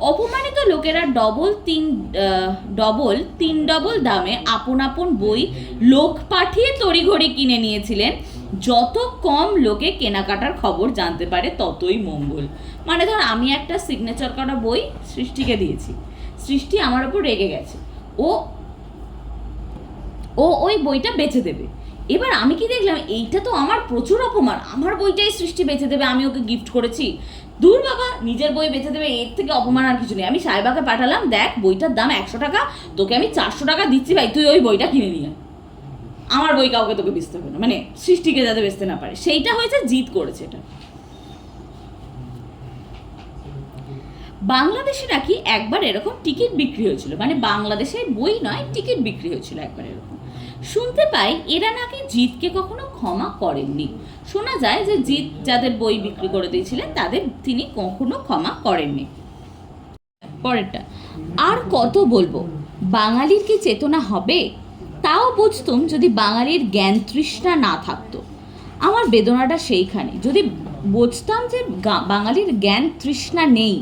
অপমানিত লোকেরা তিন ডবল দামে আপন বই লোক পাঠিয়ে তড়িঘড়ি কিনে নিয়েছিলেন। যত কম লোকে কেনাকাটার খবর জানতে পারে ততই মঙ্গল। মানে ধর আমি একটা সিগনেচার করা বই সৃষ্টিকে দিয়েছি, সৃষ্টি আমার ওপর রেগে গেছে, ও ওই বইটা বেচে দেবে, এবার আমি কি দেখলাম, এইটা তো আমার প্রচুর অপমান, আমার বইটাই সৃষ্টি বেঁচে দেবে, আমি ওকে গিফট করেছি, দূর বাবা, নিজের বই বেঁচে দেবে, এর থেকে অপমান আর কিছু নেই। আমি সাহেবাকে পাঠালাম, দেখ বইটার দাম 100 টাকা, তোকে আমি 400 টাকা দিচ্ছি ভাই, তুই ওই বইটা কিনে নিয়ে আয়। আমার বই কাউকে তোকে বেচতে হবে না, মানে সৃষ্টিকে যাতে বেচতে না পারে, সেইটা হয়েছে, জিত করেছে এটা। বাংলাদেশে নাকি একবার এরকম টিকিট বিক্রি হয়েছিল, মানে বাংলাদেশের বই নয়, টিকিট বিক্রি হয়েছিল একবার এরকম। শুনতে পাই এরা নাকি জিতকে কখনো ক্ষমা করেননি। শোনা যায় যে জিত যাদের বই বিক্রি করে দিয়েছিলেন তাদের তিনি কখনো ক্ষমা করেননি। পরেরটা, আর কত বলবো, বাঙালির কি চেতনা হবে? তাও বুঝতুম যদি বাঙালির জ্ঞান তৃষ্ণা না থাকতো। আমার বেদনাটা সেইখানে, যদি বুঝতাম যে বাঙালির জ্ঞান তৃষ্ণা নেই,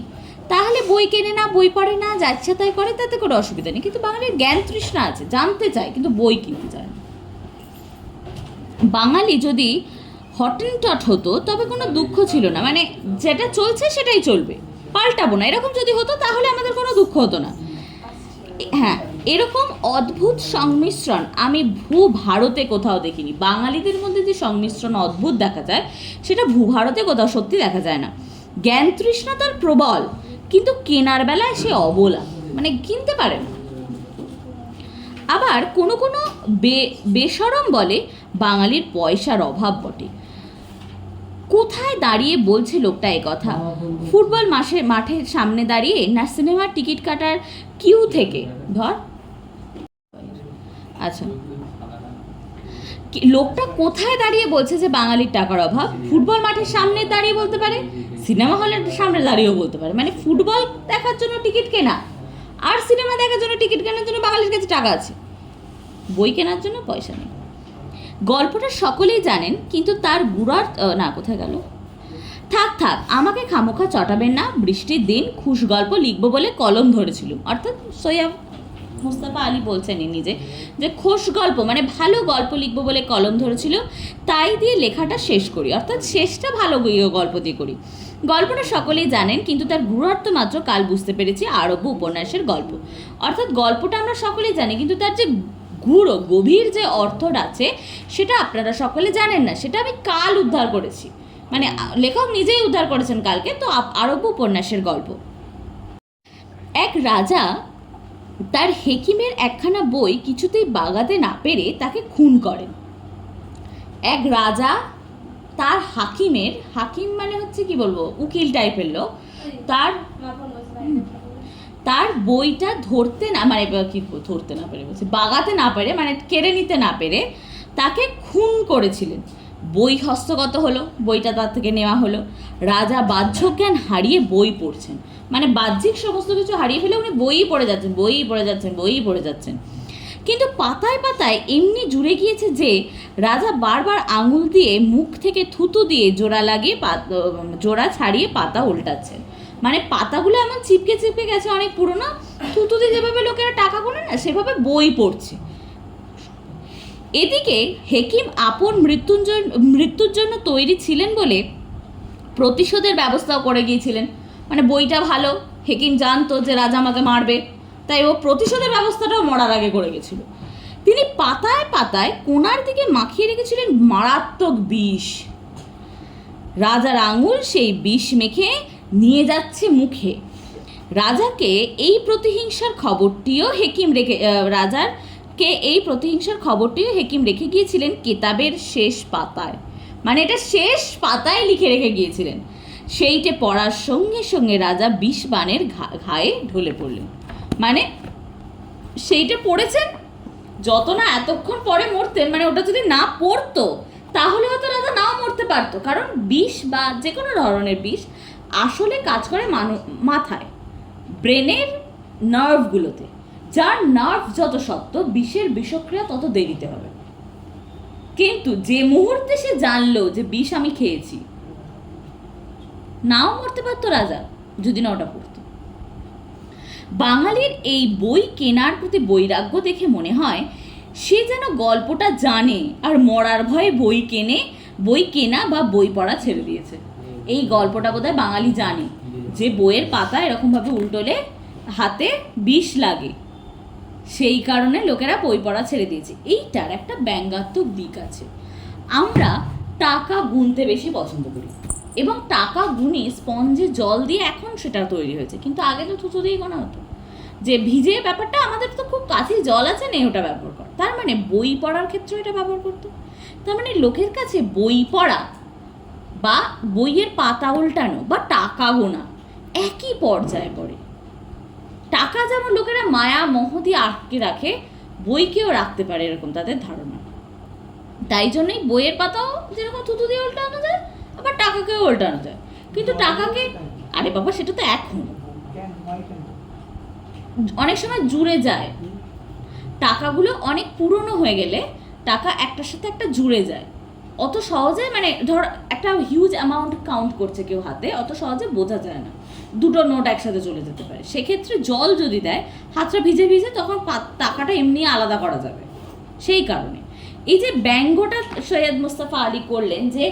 তাহলে বই কেনে না, বই পড়ে না, যা ইচ্ছা তাই করে, তাতে কোনো অসুবিধা নেই। কিন্তু বাঙালির জ্ঞান তৃষ্ণা আছে, জানতে চায়, কিন্তু বই কিনতে চায় না। বাঙালি যদি হটেনটট হতো তবে কোনো দুঃখ ছিল না, মানে যেটা চলছে সেটাই চলবে, পাল্টাবো না, এরকম যদি হতো তাহলে আমাদের কোনো দুঃখ হতো না। হ্যাঁ, এরকম অদ্ভুত সংমিশ্রণ আমি ভারতে কোথাও দেখিনি। বাঙালিদের মধ্যে যে সংমিশ্রণ অদ্ভুত দেখা যায়, সেটা ভারতে কোথাও সত্যি দেখা যায় না। জ্ঞান তৃষ্ণা তার প্রবল, কিন্তু কেনার বেলায় সে অবলা, মানে কিনতে পারে না। আবার কোনো কোনো বেশরম বলে বাঙালির পয়সার অভাব বটে। কোথায় দাঁড়িয়ে বলছে লোকটা এ কথা? ফুটবল মাঠের সামনে দাঁড়িয়ে, না সিনেমার টিকিট কাটার কিউ থেকে? ধর, আচ্ছা, লোকটা কোথায় দাঁড়িয়ে বলছে যে বাঙালির টাকার অভাব? ফুটবল মাঠের সামনে দাঁড়িয়ে বলতে পারে, সিনেমা হলের সামনে দাঁড়িয়েও বলতে পারে। মানে ফুটবল দেখার জন্য টিকিট কেনা আর সিনেমা দেখার জন্য টিকিট কেনার জন্য বাঙালির কাছে টাকা আছে, বই কেনার জন্য পয়সা নেই। গল্পটা সকলেই জানেন, কিন্তু তার গুড়ার না, কোথায় গেল? থাক আমাকে খামোখা চটাবেন না। বৃষ্টির দিন খুশ গল্প লিখবো বলে কলম ধরেছিল, অর্থাৎ সৈয়দ মুস্তাফা আলী বলছেন নিজে যে খোশ গল্প মানে ভালো গল্প লিখবো বলে কলম ধরেছিল, তাই দিয়ে লেখাটা শেষ করি, অর্থাৎ শেষটা ভালো গল্প দিয়ে করি। গল্পটা সকলেই জানেন, কিন্তু তার গূঢ়ার্থ মাত্র কাল বুঝতে পেরেছি আরব্য উপন্যাসের গল্প। অর্থাৎ গল্পটা আমরা সকলেই জানি, কিন্তু তার যে গভীর যে অর্থটা আছে সেটা আপনারা সকলে জানেন না, সেটা আমি কাল উদ্ধার করেছি, মানে লেখক নিজেই উদ্ধার করেছেন কালকে। তো আরব্য উপন্যাসের গল্প। এক রাজা তার হেকিমের একখানা বই কিছুতেই বাগাতে না পেরে তাকে খুন করেন। এক রাজা তার হাকিম মানে হচ্ছে কি বলবো, উকিল টাইপের লোক, তার বইটা ধরতে না পেরে বলছে, বাগাতে না পেরে, মানে কেড়ে নিতে না পেরে তাকে খুন করেছিলেন। বই হস্তগত হলো, বইটা তার থেকে নেওয়া হলো। রাজা বাহ্যজ্ঞান হারিয়ে বই পড়ছেন, মানে বাহ্যিক সমস্ত কিছু হারিয়ে ফেলে উনি বই পড়ে যাচ্ছেন। কিন্তু পাতায় পাতায় এমনি জুড়ে গিয়েছে যে রাজা বারবার আঙুল দিয়ে মুখ থেকে থুতু দিয়ে জোড়া ছাড়িয়ে পাতা উল্টাচ্ছেন। মানে পাতাগুলো এমন চিপকে গেছে, অনেক পুরোনো, থুতু দিয়ে যেভাবে লোকেরা টাকা গোনে না, সেভাবে বই পড়ছে। এদিকে হেকিম আপন মৃত্যুর জন্য তৈরি ছিলেন বলে প্রতিশোধের ব্যবস্থাও করে গিয়েছিলেন। মানে বইটা ভালো, হেকিম জানতো যে রাজা আমাকে মারবে, তাই ও প্রতিশোধের ব্যবস্থাটাও মরার আগে করে গেছিল। তিনি পাতায় পাতায় কোণার দিকে মাখিয়ে রেখেছিলেন মারাত্মক বিষ। রাজার আঙুল সেই বিষ মেখে নিয়ে যাচ্ছে মুখে। রাজাকে এই প্রতিহিংসার খবরটিও হেকিম রেখে গিয়েছিলেন কেতাবের শেষ পাতায়, মানে এটা শেষ পাতায় লিখে রেখে গিয়েছিলেন। সেইটে পড়ার সঙ্গে সঙ্গে রাজা বিষ বাণের ঘায়ে ঢলে পড়লেন। মানে সেইটা পড়েছেন, যত না এতক্ষণ পরে মরতেন, মানে ওটা যদি না পড়তো তাহলে হয়তো রাজা নাও মরতে পারতো, কারণ বিষ বা যে কোনো ধরনের বিষ আসলে কাজ করে মাথায়, ব্রেনের নার্ভগুলোতে। যার নার্ভ যত শক্ত, বিষের বিষক্রিয়া তত দেরিতে হবে। কিন্তু যে মুহূর্তে সে জানলো যে বিষ আমি খেয়েছি, নাও মরতে পারতো রাজা যদি না ওটা পড়তো। বাঙালির এই বই কেনার প্রতি বৈরাগ্য দেখে মনে হয় সে যেন গল্পটা জানে আর মরার ভয়ে বই কেনা বা বই পড়া ছেড়ে দিয়েছে। এই গল্পটা বোধহয় বাঙালি জানে যে বইয়ের পাতা এরকমভাবে উল্টোলে হাতে বিষ লাগে, সেই কারণে লোকেরা বই পড়া ছেড়ে দিয়েছে। এইটার একটা ব্যঙ্গাত্মক দিক আছে। আমরা টাকা গুনতে বেশি পছন্দ করি এবং টাকা গুনি স্পঞ্জে জল দিয়ে এখন সেটা তৈরি হয়েছে, কিন্তু আগে তো থুতু দিয়ে গোনা হতো। যে ভিজে ব্যাপারটা আমাদের তো খুব কাছে জল আছে নেই ওটা ব্যবহার কর, তার মানে বই পড়ার ক্ষেত্রে এটা ব্যবহার করতো। তার মানে লোকের কাছে বই পড়া বা বইয়ের পাতা উল্টানো বা টাকা গোনা একই পর্যায়ে পড়ে। টাকা যেমন লোকেরা মায়া মোহ দিয়ে আটকে রাখে, বইকেও রাখতে পারে এরকম তাদের ধারণা। তাই জন্যই বইয়ের পাতাও যেরকম থুতু দিয়ে উল্টানো যায়, আবার টাকাকেও উল্টানো যায়। কিন্তু টাকাকে, আরে বাবা সেটা তো এখন অনেক সময় জুড়ে যায়, টাকাগুলো অনেক পুরনো হয়ে গেলে টাকা একটার সাথে একটা জুড়ে যায়। অত সহজে মানে ধর একটা হিউজ অ্যামাউন্ট কাউন্ট করছে কেউ হাতে, অত সহজে বোঝা যায় না, দুটো নোট একসাথে চলে যেতে পারে। সেক্ষেত্রে জল যদি দেয় হাতটা ভিজে ভিজে, তখন টাকাটা এমনি আলাদা করা যাবে। সেই কারণে এই যে ব্যঙ্গটা সৈয়দ মুস্তাফা আলী করলেন যে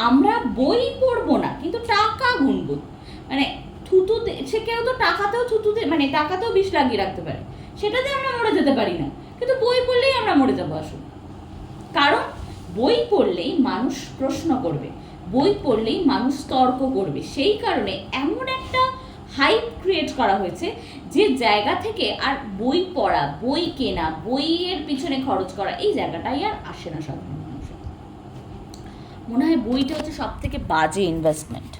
আমরা বই পড়বো না কিন্তু টাকা গুনবো, মানে থুতু সে কেউ তো টাকাতেও থুতুতে মানে টাকাতেও বিষ লাগিয়ে রাখতে পারে, সেটাতে আমরা মরে যেতে পারি না, কিন্তু বই পড়লেই আমরা মরে যাবো আসলে। কারণ বই পড়লেই মানুষ প্রশ্ন করবে, বই পড়লেই মানুষ তর্ক করবে। সেই কারণে এমন একটা হাইপ ক্রিয়েট করা হয়েছে যে জায়গা থেকে আর বই পড়া, বই কেনা, বইয়ের পিছনে খরচ করা এই জায়গাটাই আর আসে না সাধারণ মানুষের। মনে হয় বইটা হচ্ছে সব থেকে বাজে ইনভেস্টমেন্ট।